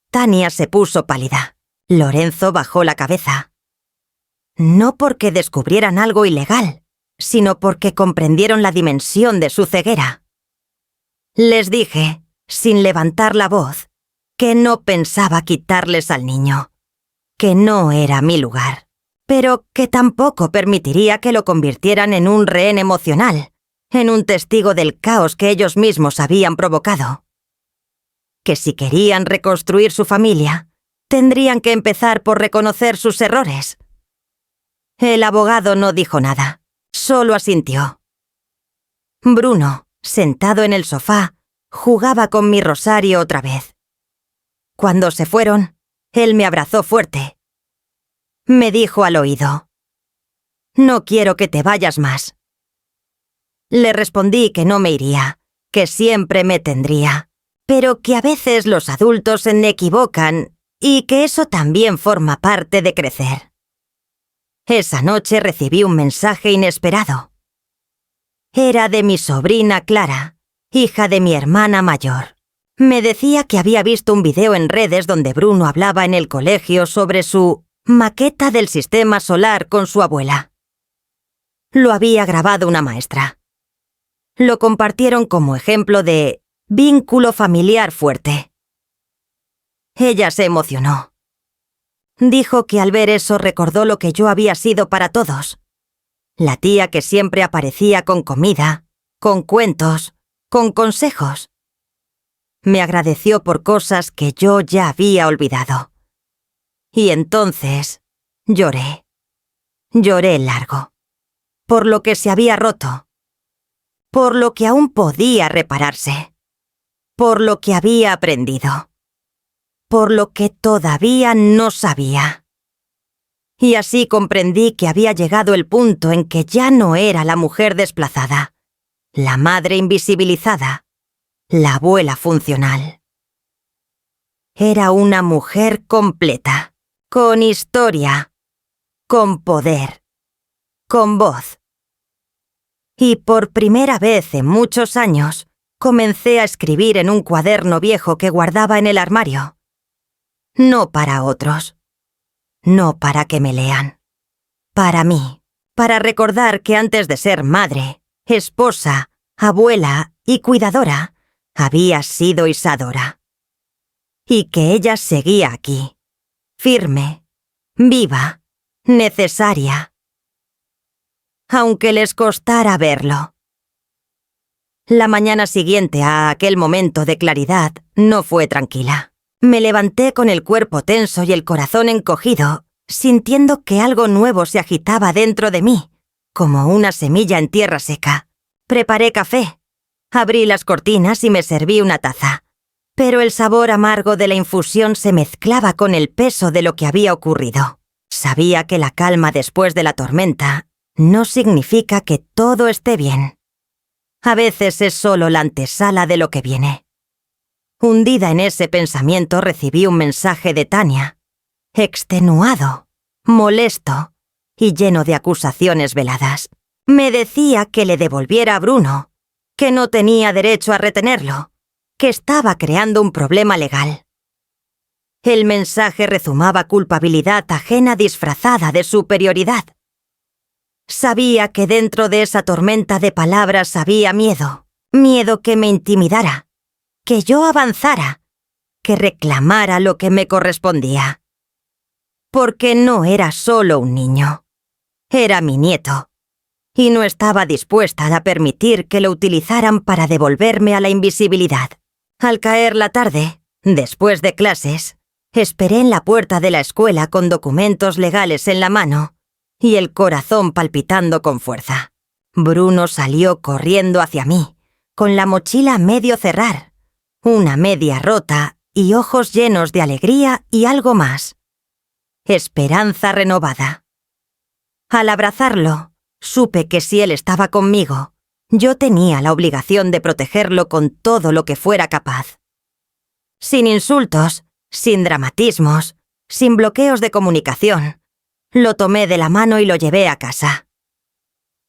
Speaker 1: Tania se puso pálida. Lorenzo bajó la cabeza. No porque descubrieran algo ilegal, sino porque comprendieron la dimensión de su ceguera. Les dije, sin levantar la voz, que no pensaba quitarles al niño, que no era mi lugar, pero que tampoco permitiría que lo convirtieran en un rehén emocional, en un testigo del caos que ellos mismos habían provocado. Que si querían reconstruir su familia, tendrían que empezar por reconocer sus errores. El abogado no dijo nada, solo asintió. Bruno, sentado en el sofá, jugaba con mi rosario otra vez. Cuando se fueron, él me abrazó fuerte. Me dijo al oído: «No quiero que te vayas más». Le respondí que no me iría, que siempre me tendría, pero que a veces los adultos se equivocan y que eso también forma parte de crecer. Esa noche recibí un mensaje inesperado. Era de mi sobrina Clara, hija de mi hermana mayor. Me decía que había visto un video en redes donde Bruno hablaba en el colegio sobre su maqueta del sistema solar con su abuela. Lo había grabado una maestra. Lo compartieron como ejemplo de vínculo familiar fuerte. Ella se emocionó. Dijo que al ver eso recordó lo que yo había sido para todos. La tía que siempre aparecía con comida, con cuentos, con consejos. Me agradeció por cosas que yo ya había olvidado. Y entonces lloré. Lloré largo. Por lo que se había roto. Por lo que aún podía repararse. Por lo que había aprendido. Por lo que todavía no sabía. Y así comprendí que había llegado el punto en que ya no era la mujer desplazada, la madre invisibilizada, la abuela funcional. Era una mujer completa, con historia, con poder, con voz. Y por primera vez en muchos años, comencé a escribir en un cuaderno viejo que guardaba en el armario. No para otros. No para que me lean. Para mí. Para recordar que antes de ser madre, esposa, abuela y cuidadora, había sido Isadora. Y que ella seguía aquí. Firme. Viva. Necesaria. Aunque les costara verlo. La mañana siguiente a aquel momento de claridad no fue tranquila. Me levanté con el cuerpo tenso y el corazón encogido, sintiendo que algo nuevo se agitaba dentro de mí, como una semilla en tierra seca. Preparé café, abrí las cortinas y me serví una taza. Pero el sabor amargo de la infusión se mezclaba con el peso de lo que había ocurrido. Sabía que la calma después de la tormenta no significa que todo esté bien. A veces es solo la antesala de lo que viene. Hundida en ese pensamiento recibí un mensaje de Tania, extenuado, molesto y lleno de acusaciones veladas. Me decía que le devolviera a Bruno, que no tenía derecho a retenerlo, que estaba creando un problema legal. El mensaje rezumaba culpabilidad ajena disfrazada de superioridad. Sabía que dentro de esa tormenta de palabras había miedo, miedo que me intimidara, que yo avanzara, que reclamara lo que me correspondía. Porque no era solo un niño, era mi nieto, y no estaba dispuesta a permitir que lo utilizaran para devolverme a la invisibilidad. Al caer la tarde, después de clases, esperé en la puerta de la escuela con documentos legales en la mano y el corazón palpitando con fuerza. Bruno salió corriendo hacia mí, con la mochila a medio cerrar, una media rota y ojos llenos de alegría y algo más. Esperanza renovada. Al abrazarlo, supe que si él estaba conmigo, yo tenía la obligación de protegerlo con todo lo que fuera capaz. Sin insultos, sin dramatismos, sin bloqueos de comunicación, lo tomé de la mano y lo llevé a casa.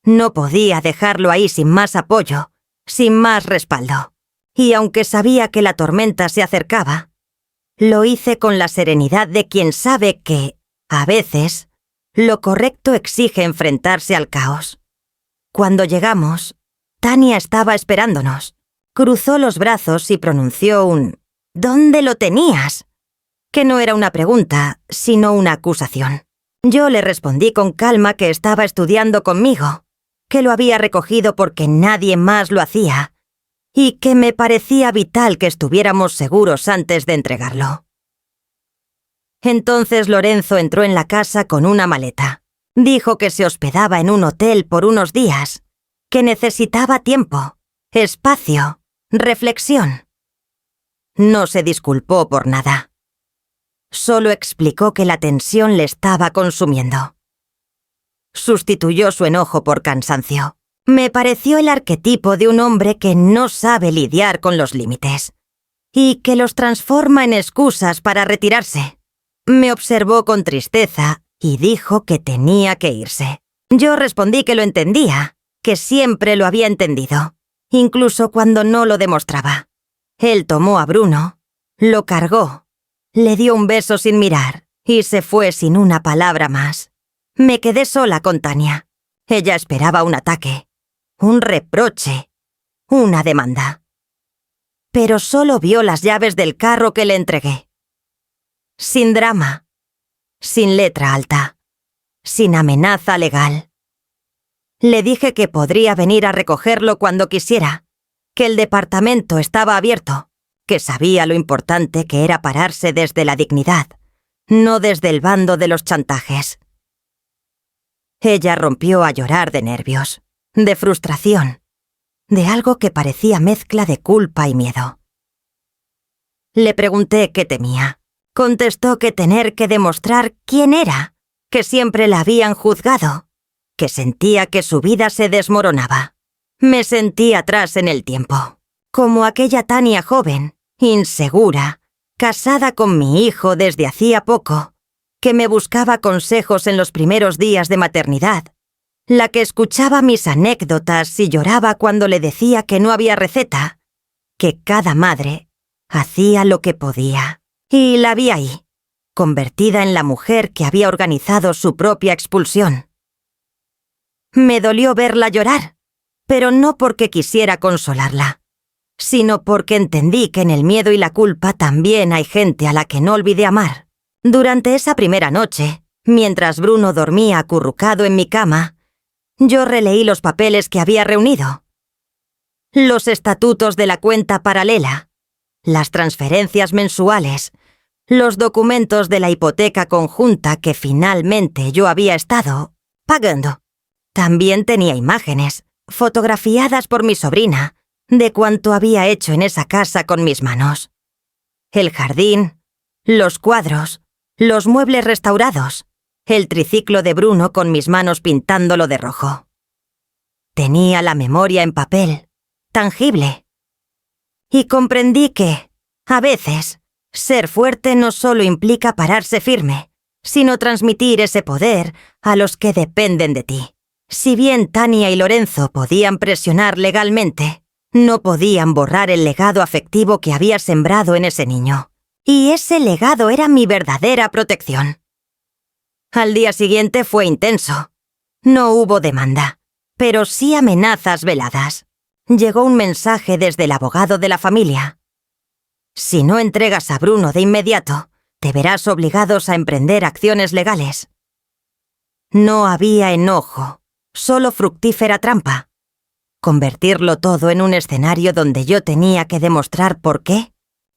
Speaker 1: No podía dejarlo ahí sin más apoyo, sin más respaldo. Y aunque sabía que la tormenta se acercaba, lo hice con la serenidad de quien sabe que, a veces, lo correcto exige enfrentarse al caos. Cuando llegamos, Tania estaba esperándonos. Cruzó los brazos y pronunció un «¿Dónde lo tenías?», que no era una pregunta, sino una acusación. Yo le respondí con calma que estaba estudiando conmigo, que lo había recogido porque nadie más lo hacía, y que me parecía vital que estuviéramos seguros antes de entregarlo. Entonces Lorenzo entró en la casa con una maleta. Dijo que se hospedaba en un hotel por unos días, que necesitaba tiempo, espacio, reflexión. No se disculpó por nada. Solo explicó que la tensión le estaba consumiendo. Sustituyó su enojo por cansancio. Me pareció el arquetipo de un hombre que no sabe lidiar con los límites y que los transforma en excusas para retirarse. Me observó con tristeza y dijo que tenía que irse. Yo respondí que lo entendía, que siempre lo había entendido, incluso cuando no lo demostraba. Él tomó a Bruno, lo cargó, le dio un beso sin mirar y se fue sin una palabra más. Me quedé sola con Tania. Ella esperaba un ataque, un reproche, una demanda. Pero solo vio las llaves del carro que le entregué. Sin drama, sin letra alta, sin amenaza legal. Le dije que podría venir a recogerlo cuando quisiera, que el departamento estaba abierto, que sabía lo importante que era pararse desde la dignidad, no desde el bando de los chantajes. Ella rompió a llorar de nervios, de frustración, de algo que parecía mezcla de culpa y miedo. Le pregunté qué temía. Contestó que tener que demostrar quién era, que siempre la habían juzgado, que sentía que su vida se desmoronaba. Me sentí atrás en el tiempo, como aquella Tania joven, insegura, casada con mi hijo desde hacía poco, que me buscaba consejos en los primeros días de maternidad, la que escuchaba mis anécdotas y lloraba cuando le decía que no había receta, que cada madre hacía lo que podía. Y la vi ahí, convertida en la mujer que había organizado su propia expulsión. Me dolió verla llorar, pero no porque quisiera consolarla, sino porque entendí que en el miedo y la culpa también hay gente a la que no olvidé amar. Durante esa primera noche, mientras Bruno dormía acurrucado en mi cama, yo releí los papeles que había reunido. Los estatutos de la cuenta paralela, las transferencias mensuales, los documentos de la hipoteca conjunta que finalmente yo había estado pagando. También tenía imágenes, fotografiadas por mi sobrina, de cuanto había hecho en esa casa con mis manos. El jardín, los cuadros, los muebles restaurados, el triciclo de Bruno con mis manos pintándolo de rojo. Tenía la memoria en papel, tangible. Y comprendí que, a veces, ser fuerte no solo implica pararse firme, sino transmitir ese poder a los que dependen de ti. Si bien Tania y Lorenzo podían presionar legalmente, no podían borrar el legado afectivo que había sembrado en ese niño. Y ese legado era mi verdadera protección. Al día siguiente fue intenso. No hubo demanda, pero sí amenazas veladas. Llegó un mensaje desde el abogado de la familia. Si no entregas a Bruno de inmediato, te verás obligados a emprender acciones legales. No había enojo, solo fructífera trampa. Convertirlo todo en un escenario donde yo tenía que demostrar por qué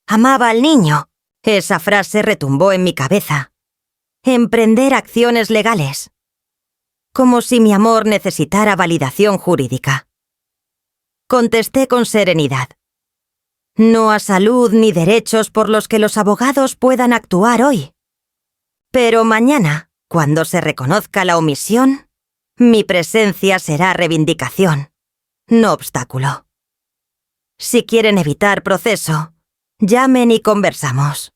Speaker 1: amaba al niño. Esa frase retumbó en mi cabeza. Emprender acciones legales. Como si mi amor necesitara validación jurídica. Contesté con serenidad. No a salud ni derechos por los que los abogados puedan actuar hoy. Pero mañana, cuando se reconozca la omisión, mi presencia será reivindicación, no obstáculo. Si quieren evitar proceso, llamen y conversamos.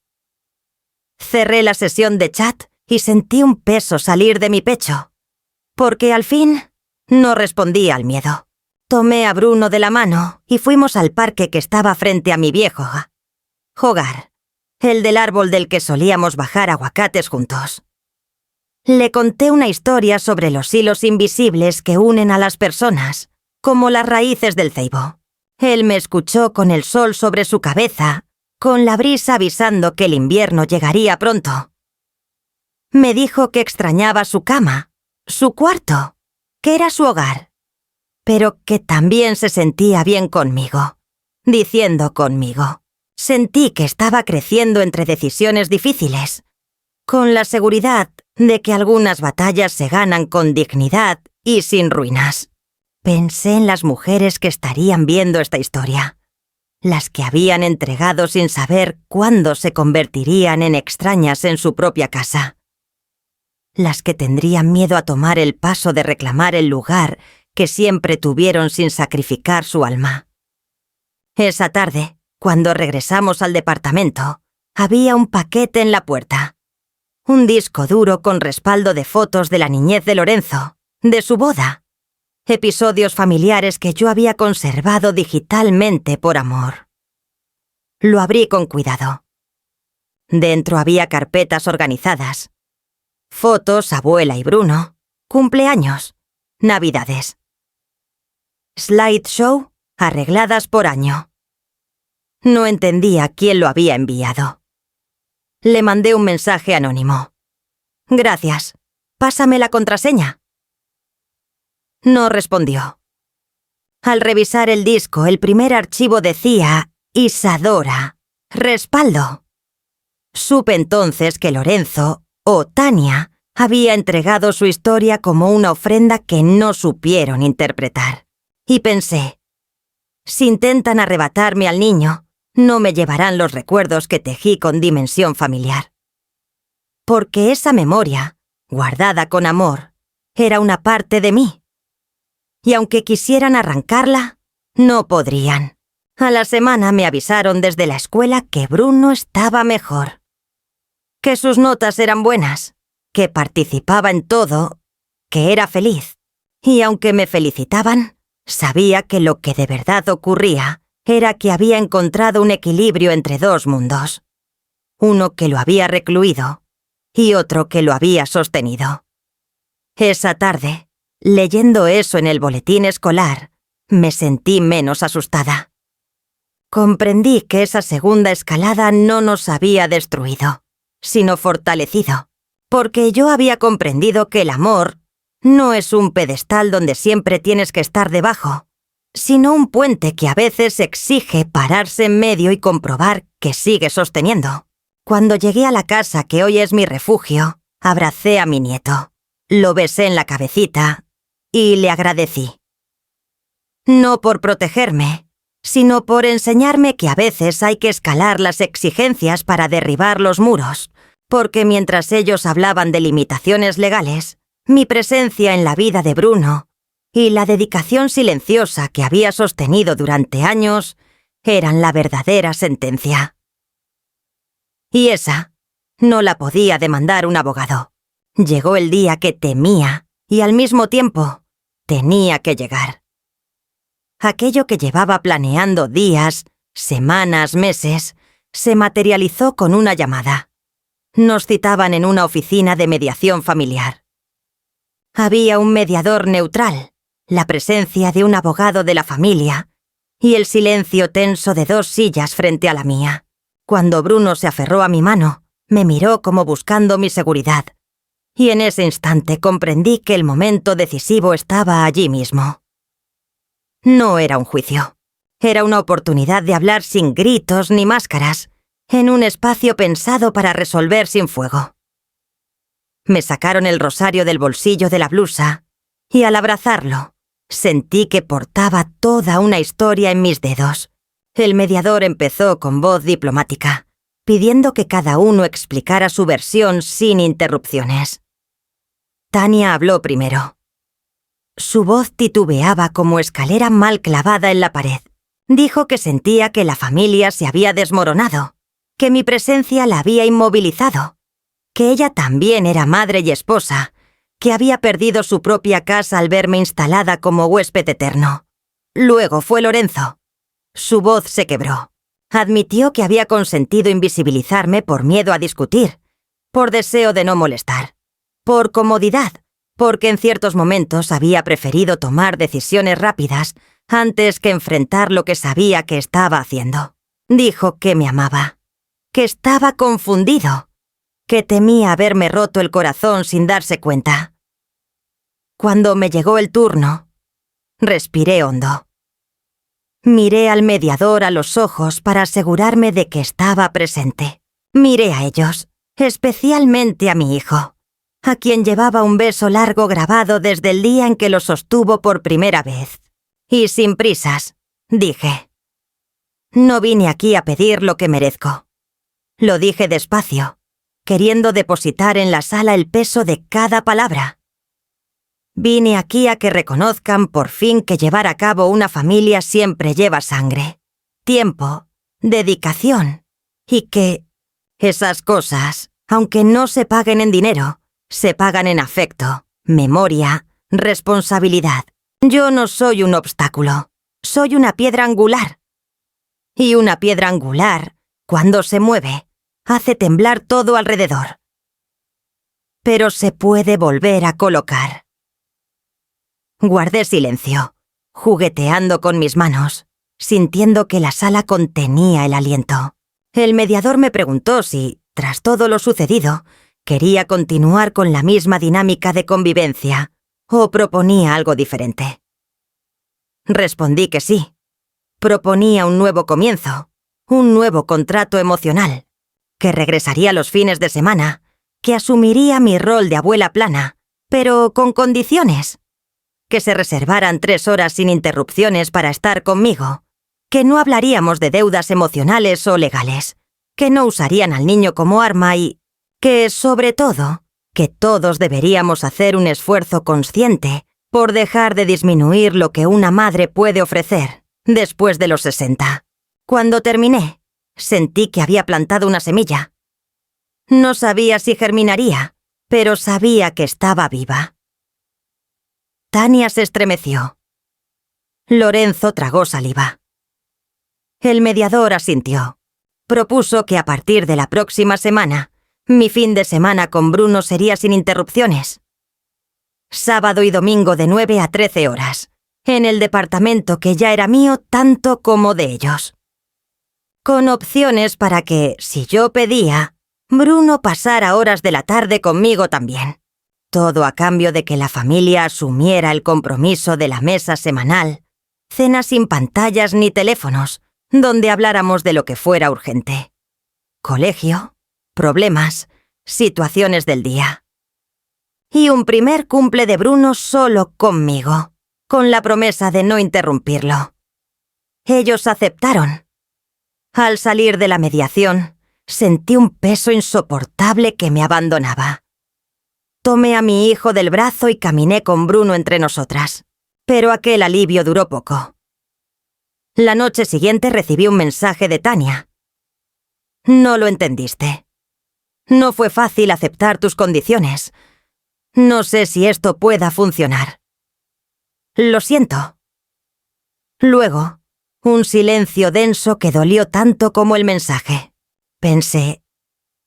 Speaker 1: Cerré la sesión de chat y sentí un peso salir de mi pecho, porque al fin no respondí al miedo. Tomé a Bruno de la mano y fuimos al parque que estaba frente a mi viejo hogar, el del árbol del que solíamos bajar aguacates juntos. Le conté una historia sobre los hilos invisibles que unen a las personas, como las raíces del ceibo. Él me escuchó con el sol sobre su cabeza, con la brisa avisando que el invierno llegaría pronto. Me dijo que extrañaba su cama, su cuarto, que era su hogar, pero que también se sentía bien conmigo, diciendo conmigo. Sentí que estaba creciendo entre decisiones difíciles, con la seguridad de que algunas batallas se ganan con dignidad y sin ruinas. Pensé en las mujeres que estarían viendo esta historia, las que habían entregado sin saber cuándo se convertirían en extrañas en su propia casa, las que tendrían miedo a tomar el paso de reclamar el lugar que siempre tuvieron sin sacrificar su alma. Esa tarde, cuando regresamos al departamento, había un paquete en la puerta. Un disco duro con respaldo de fotos de la niñez de Lorenzo, de su boda. Episodios familiares que yo había conservado digitalmente por amor. Lo abrí con cuidado. Dentro había carpetas organizadas. Fotos, abuela y Bruno, cumpleaños, navidades. Slideshow arregladas por año. No entendía quién lo había enviado. Le mandé un mensaje anónimo. Gracias. Pásame la contraseña. No respondió. Al revisar el disco, el primer archivo decía Isadora, respaldo. Supe entonces que Lorenzo, o Tania, había entregado su historia como una ofrenda que no supieron interpretar. Y pensé, si intentan arrebatarme al niño, no me llevarán los recuerdos que tejí con dimensión familiar. Porque esa memoria, guardada con amor, era una parte de mí. Y aunque quisieran arrancarla, no podrían. A la semana me avisaron desde la escuela que Bruno estaba mejor. Que sus notas eran buenas, que participaba en todo, que era feliz. Y aunque me felicitaban, sabía que lo que de verdad ocurría era que había encontrado un equilibrio entre dos mundos. Uno que lo había recluido y otro que lo había sostenido. Esa tarde, leyendo eso en el boletín escolar, me sentí menos asustada. Comprendí que esa segunda escalada no nos había destruido, sino fortalecido, porque yo había comprendido que el amor no es un pedestal donde siempre tienes que estar debajo, sino un puente que a veces exige pararse en medio y comprobar que sigue sosteniendo. Cuando llegué a la casa que hoy es mi refugio, abracé a mi nieto, lo besé en la cabecita y le agradecí. No por protegerme, sino por enseñarme que a veces hay que escalar las exigencias para derribar los muros, porque mientras ellos hablaban de limitaciones legales, mi presencia en la vida de Bruno y la dedicación silenciosa que había sostenido durante años eran la verdadera sentencia. Y esa no la podía demandar un abogado. Llegó el día que temía y al mismo tiempo tenía que llegar. Aquello que llevaba planeando días, semanas, meses, se materializó con una llamada. Nos citaban en una oficina de mediación familiar. Había un mediador neutral, la presencia de un abogado de la familia y el silencio tenso de dos sillas frente a la mía. Cuando Bruno se aferró a mi mano, me miró como buscando mi seguridad, y en ese instante comprendí que el momento decisivo estaba allí mismo. No era un juicio. Era una oportunidad de hablar sin gritos ni máscaras, en un espacio pensado para resolver sin fuego. Me sacaron el rosario del bolsillo de la blusa, y al abrazarlo, sentí que portaba toda una historia en mis dedos. El mediador empezó con voz diplomática, pidiendo que cada uno explicara su versión sin interrupciones. Tania habló primero. Su voz titubeaba como escalera mal clavada en la pared. Dijo que sentía que la familia se había desmoronado, que mi presencia la había inmovilizado, que ella también era madre y esposa, que había perdido su propia casa al verme instalada como huésped eterno. Luego fue Lorenzo. Su voz se quebró. Admitió que había consentido invisibilizarme por miedo a discutir, por deseo de no molestar, por comodidad, porque en ciertos momentos había preferido tomar decisiones rápidas antes que enfrentar lo que sabía que estaba haciendo. Dijo que me amaba, que estaba confundido, que temía haberme roto el corazón sin darse cuenta. Cuando me llegó el turno, respiré hondo. Miré al mediador a los ojos para asegurarme de que estaba presente. Miré a ellos, especialmente a mi hijo, a quien llevaba un beso largo grabado desde el día en que lo sostuvo por primera vez. Y sin prisas, dije, no vine aquí a pedir lo que merezco. Lo dije despacio, queriendo depositar en la sala el peso de cada palabra. Vine aquí a que reconozcan por fin que llevar a cabo una familia siempre lleva sangre, tiempo, dedicación, y que esas cosas, aunque no se paguen en dinero, se pagan en afecto, memoria, responsabilidad. Yo no soy un obstáculo, soy una piedra angular. Y una piedra angular, cuando se mueve, hace temblar todo alrededor. Pero se puede volver a colocar. Guardé silencio, jugueteando con mis manos, sintiendo que la sala contenía el aliento. El mediador me preguntó si, tras todo lo sucedido, quería continuar con la misma dinámica de convivencia o proponía algo diferente. Respondí que sí. Proponía un nuevo comienzo, un nuevo contrato emocional, que regresaría los fines de semana, que asumiría mi rol de abuela plana, pero con condiciones. Que se reservaran 3 horas sin interrupciones para estar conmigo, que no hablaríamos de deudas emocionales o legales, que no usarían al niño como arma y que, sobre todo, que todos deberíamos hacer un esfuerzo consciente por dejar de disminuir lo que una madre puede ofrecer después de los 60. Cuando terminé, sentí que había plantado una semilla. No sabía si germinaría, pero sabía que estaba viva. Tania se estremeció. Lorenzo tragó saliva. El mediador asintió. Propuso que a partir de la próxima semana, mi fin de semana con Bruno sería sin interrupciones. Sábado y domingo de 9 a 13 horas, en el departamento que ya era mío tanto como de ellos. Con opciones para que, si yo pedía, Bruno pasara horas de la tarde conmigo también. Todo a cambio de que la familia asumiera el compromiso de la mesa semanal, cena sin pantallas ni teléfonos, donde habláramos de lo que fuera urgente. Colegio, problemas, situaciones del día. Y un primer cumple de Bruno solo conmigo, con la promesa de no interrumpirlo. Ellos aceptaron. Al salir de la mediación, sentí un peso insoportable que me abandonaba. Tomé a mi hijo del brazo y caminé con Bruno entre nosotras, pero aquel alivio duró poco. La noche siguiente recibí un mensaje de Tania. No lo entendiste. No fue fácil aceptar tus condiciones. No sé si esto pueda funcionar. Lo siento. Luego, un silencio denso que dolió tanto como el mensaje. Pensé,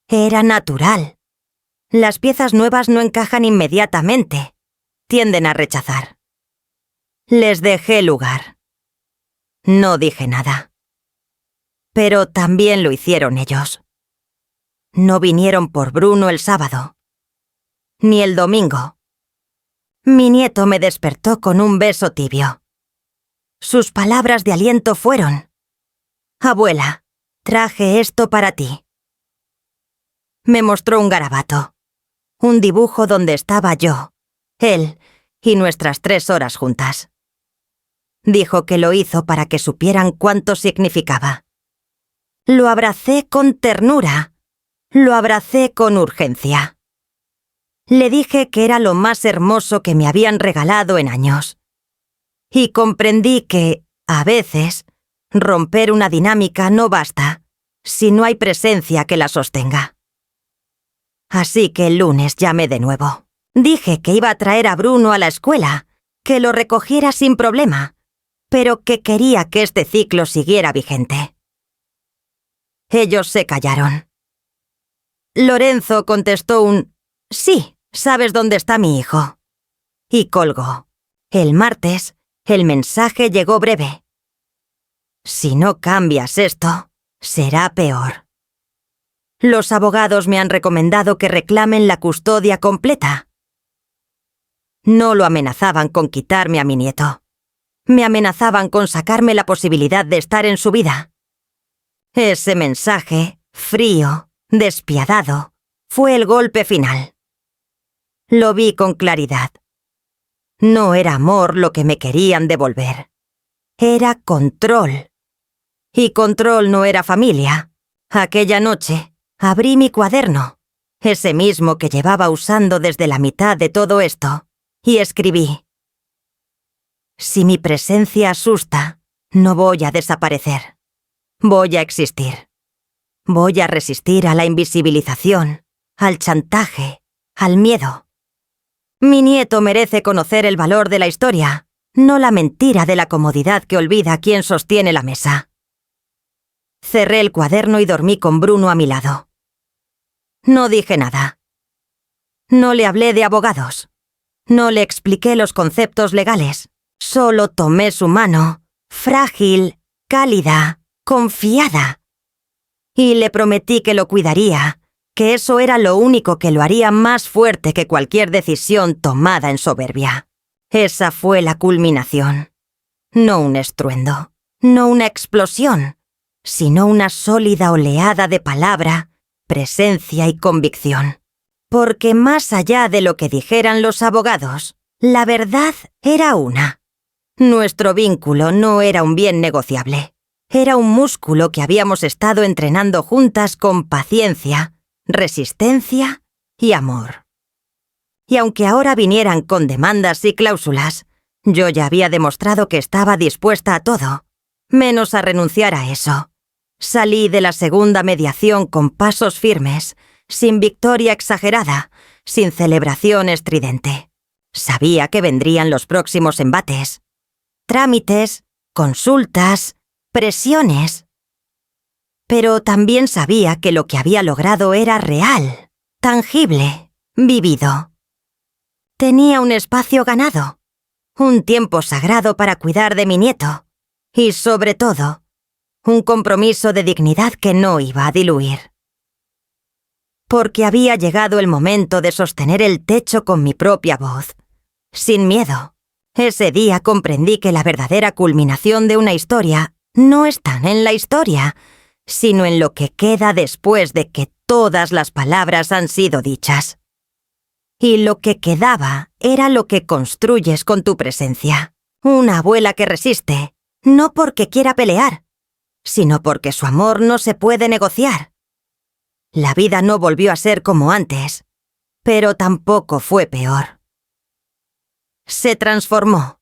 Speaker 1: era natural. Las piezas nuevas no encajan inmediatamente. Tienden a rechazar. Les dejé lugar. No dije nada. Pero también lo hicieron ellos. No vinieron por Bruno el sábado. Ni el domingo. Mi nieto me despertó con un beso tibio. Sus palabras de aliento fueron: «Abuela, traje esto para ti». Me mostró un garabato. Un dibujo donde estaba yo, él y nuestras 3 horas juntas. Dijo que lo hizo para que supieran cuánto significaba. Lo abracé con ternura, lo abracé con urgencia. Le dije que era lo más hermoso que me habían regalado en años. Y comprendí que, a veces, romper una dinámica no basta si no hay presencia que la sostenga. Así que el lunes llamé de nuevo. Dije que iba a traer a Bruno a la escuela, que lo recogiera sin problema, pero que quería que este ciclo siguiera vigente. Ellos se callaron. Lorenzo contestó un «Sí, sabes dónde está mi hijo». Y colgó. El martes, el mensaje llegó breve. «Si no cambias esto, será peor. Los abogados me han recomendado que reclamen la custodia completa». No lo amenazaban con quitarme a mi nieto. Me amenazaban con sacarme la posibilidad de estar en su vida. Ese mensaje, frío, despiadado, fue el golpe final. Lo vi con claridad. No era amor lo que me querían devolver. Era control. Y control no era familia. Aquella noche abrí mi cuaderno, ese mismo que llevaba usando desde la mitad de todo esto, y escribí: si mi presencia asusta, no voy a desaparecer. Voy a existir. Voy a resistir a la invisibilización, al chantaje, al miedo. Mi nieto merece conocer el valor de la historia, no la mentira de la comodidad que olvida quien sostiene la mesa. Cerré el cuaderno y dormí con Bruno a mi lado. No dije nada. No le hablé de abogados. No le expliqué los conceptos legales. Solo tomé su mano, frágil, cálida, confiada. Y le prometí que lo cuidaría, que eso era lo único que lo haría más fuerte que cualquier decisión tomada en soberbia. Esa fue la culminación. No un estruendo, no una explosión, sino una sólida oleada de palabra, presencia y convicción. Porque más allá de lo que dijeran los abogados, la verdad era una. Nuestro vínculo no era un bien negociable. Era un músculo que habíamos estado entrenando juntas con paciencia, resistencia y amor. Y aunque ahora vinieran con demandas y cláusulas, yo ya había demostrado que estaba dispuesta a todo, menos a renunciar a eso. Salí de la segunda mediación con pasos firmes, sin victoria exagerada, sin celebración estridente. Sabía que vendrían los próximos embates. Trámites, consultas, presiones. Pero también sabía que lo que había logrado era real, tangible, vivido. Tenía un espacio ganado, un tiempo sagrado para cuidar de mi nieto y, sobre todo, un compromiso de dignidad que no iba a diluir. Porque había llegado el momento de sostener el techo con mi propia voz, sin miedo. Ese día comprendí que la verdadera culminación de una historia no está en la historia, sino en lo que queda después de que todas las palabras han sido dichas. Y lo que quedaba era lo que construyes con tu presencia. Una abuela que resiste, no porque quiera pelear, sino porque su amor no se puede negociar. La vida no volvió a ser como antes, pero tampoco fue peor. Se transformó.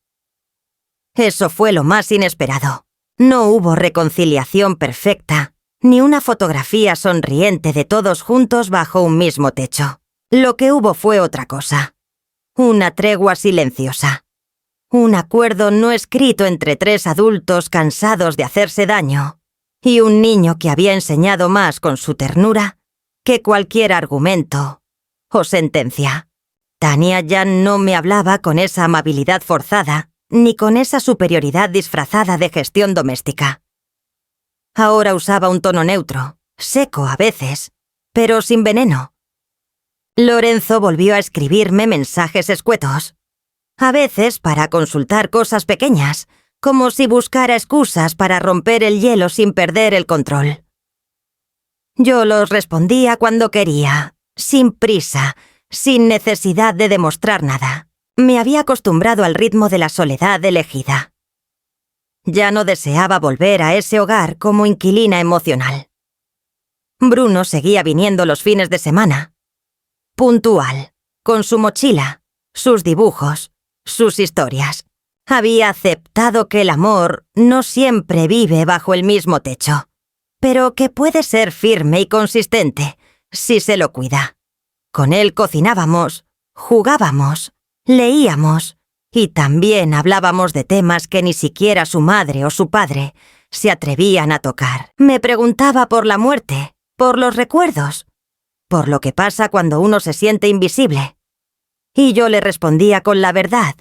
Speaker 1: Eso fue lo más inesperado. No hubo reconciliación perfecta, ni una fotografía sonriente de todos juntos bajo un mismo techo. Lo que hubo fue otra cosa. Una tregua silenciosa. Un acuerdo no escrito entre tres adultos cansados de hacerse daño, y un niño que había enseñado más con su ternura que cualquier argumento o sentencia. Tania ya no me hablaba con esa amabilidad forzada, ni con esa superioridad disfrazada de gestión doméstica. Ahora usaba un tono neutro, seco a veces, pero sin veneno. Lorenzo volvió a escribirme mensajes escuetos, a veces para consultar cosas pequeñas, como si buscara excusas para romper el hielo sin perder el control. Yo los respondía cuando quería, sin prisa, sin necesidad de demostrar nada. Me había acostumbrado al ritmo de la soledad elegida. Ya no deseaba volver a ese hogar como inquilina emocional. Bruno seguía viniendo los fines de semana. Puntual, con su mochila, sus dibujos, sus historias. Había aceptado que el amor no siempre vive bajo el mismo techo, pero que puede ser firme y consistente si se lo cuida. Con él cocinábamos, jugábamos, leíamos y también hablábamos de temas que ni siquiera su madre o su padre se atrevían a tocar. Me preguntaba por la muerte, por los recuerdos, por lo que pasa cuando uno se siente invisible. Y yo le respondía con la verdad,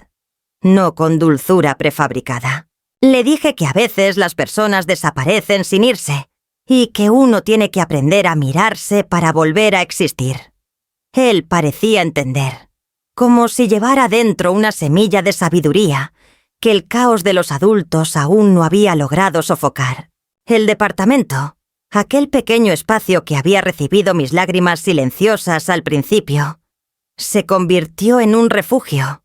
Speaker 1: no con dulzura prefabricada. Le dije que a veces las personas desaparecen sin irse y que uno tiene que aprender a mirarse para volver a existir. Él parecía entender, como si llevara dentro una semilla de sabiduría que el caos de los adultos aún no había logrado sofocar. El departamento, aquel pequeño espacio que había recibido mis lágrimas silenciosas al principio, se convirtió en un refugio.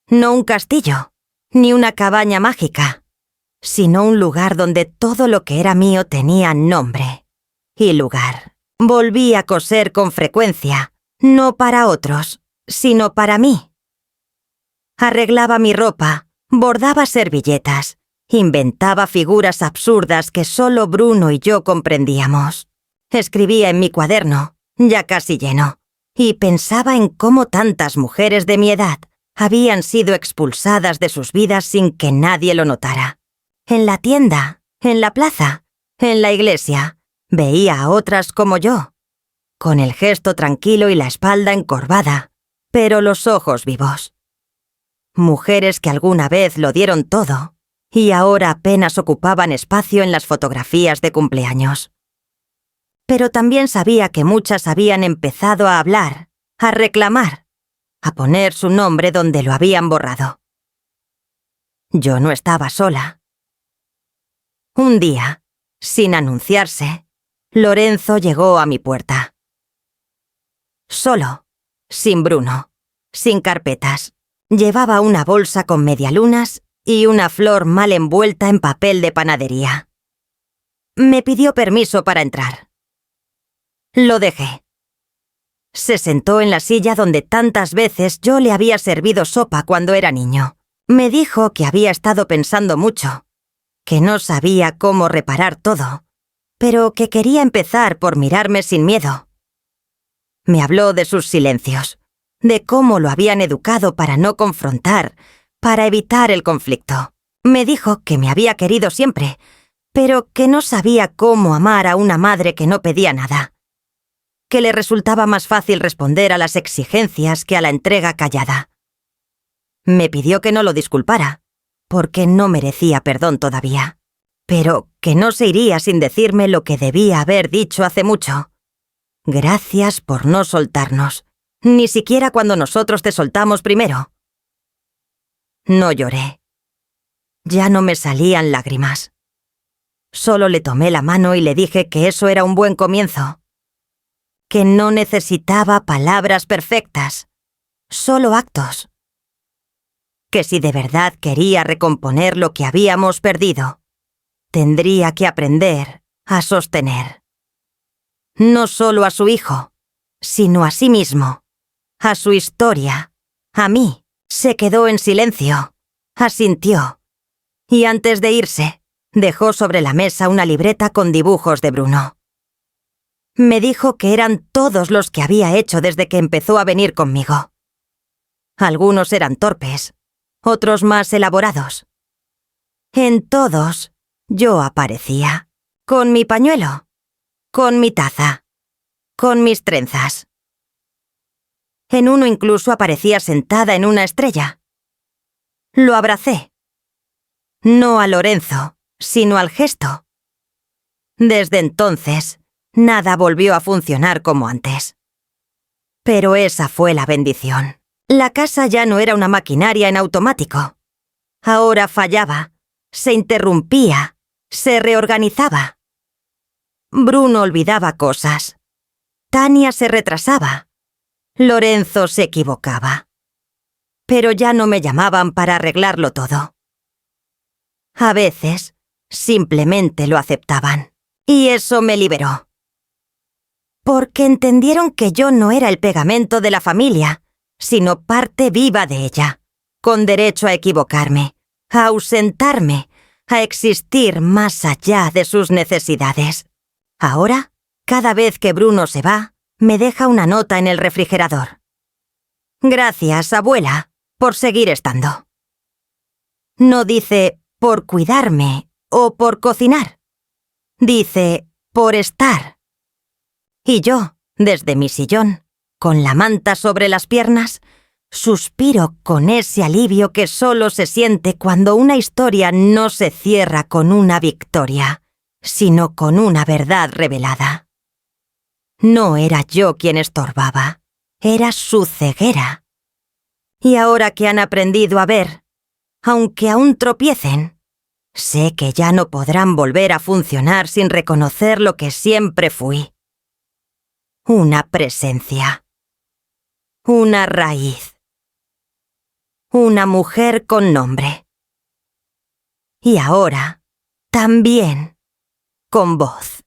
Speaker 1: No un castillo, ni una cabaña mágica, sino un lugar donde todo lo que era mío tenía nombre y lugar. Volví a coser con frecuencia, no para otros, sino para mí. Arreglaba mi ropa, bordaba servilletas, inventaba figuras absurdas que solo Bruno y yo comprendíamos. Escribía en mi cuaderno, ya casi lleno, y pensaba en cómo tantas mujeres de mi edad habían sido expulsadas de sus vidas sin que nadie lo notara. En la tienda, en la plaza, en la iglesia, veía a otras como yo, con el gesto tranquilo y la espalda encorvada, pero los ojos vivos. Mujeres que alguna vez lo dieron todo y ahora apenas ocupaban espacio en las fotografías de cumpleaños. Pero también sabía que muchas habían empezado a hablar, a reclamar, a poner su nombre donde lo habían borrado. Yo no estaba sola. Un día, sin anunciarse, Lorenzo llegó a mi puerta. Solo, sin Bruno, sin carpetas. Llevaba una bolsa con medialunas y una flor mal envuelta en papel de panadería. Me pidió permiso para entrar. Lo dejé. Se sentó en la silla donde tantas veces yo le había servido sopa cuando era niño. Me dijo que había estado pensando mucho, que no sabía cómo reparar todo, pero que quería empezar por mirarme sin miedo. Me habló de sus silencios, de cómo lo habían educado para no confrontar, para evitar el conflicto. Me dijo que me había querido siempre, pero que no sabía cómo amar a una madre que no pedía nada, que le resultaba más fácil responder a las exigencias que a la entrega callada. Me pidió que no lo disculpara, porque no merecía perdón todavía, pero que no se iría sin decirme lo que debía haber dicho hace mucho. Gracias por no soltarnos, ni siquiera cuando nosotros te soltamos primero. No lloré. Ya no me salían lágrimas. Solo le tomé la mano y le dije que eso era un buen comienzo, que no necesitaba palabras perfectas, solo actos. Que si de verdad quería recomponer lo que habíamos perdido, tendría que aprender a sostener. No solo a su hijo, sino a sí mismo, a su historia, a mí. Se quedó en silencio, asintió, y antes de irse, dejó sobre la mesa una libreta con dibujos de Bruno. Me dijo que eran todos los que había hecho desde que empezó a venir conmigo. Algunos eran torpes, otros más elaborados. En todos, yo aparecía, con mi pañuelo, con mi taza, con mis trenzas. En uno incluso aparecía sentada en una estrella. Lo abracé. No a Lorenzo, sino al gesto. Desde entonces, nada volvió a funcionar como antes. Pero esa fue la bendición. La casa ya no era una maquinaria en automático. Ahora fallaba, se interrumpía, se reorganizaba. Bruno olvidaba cosas. Tania se retrasaba. Lorenzo se equivocaba. Pero ya no me llamaban para arreglarlo todo. A veces, simplemente lo aceptaban. Y eso me liberó. Porque entendieron que yo no era el pegamento de la familia, sino parte viva de ella, con derecho a equivocarme, a ausentarme, a existir más allá de sus necesidades. Ahora, cada vez que Bruno se va, me deja una nota en el refrigerador. Gracias, abuela, por seguir estando. No dice por cuidarme o por cocinar. Dice por estar. Y yo, desde mi sillón, con la manta sobre las piernas, suspiro con ese alivio que solo se siente cuando una historia no se cierra con una victoria, sino con una verdad revelada. No era yo quien estorbaba, era su ceguera. Y ahora que han aprendido a ver, aunque aún tropiecen, sé que ya no podrán volver a funcionar sin reconocer lo que siempre fui. Una presencia. Una raíz. Una mujer con nombre. Y ahora, también, con voz.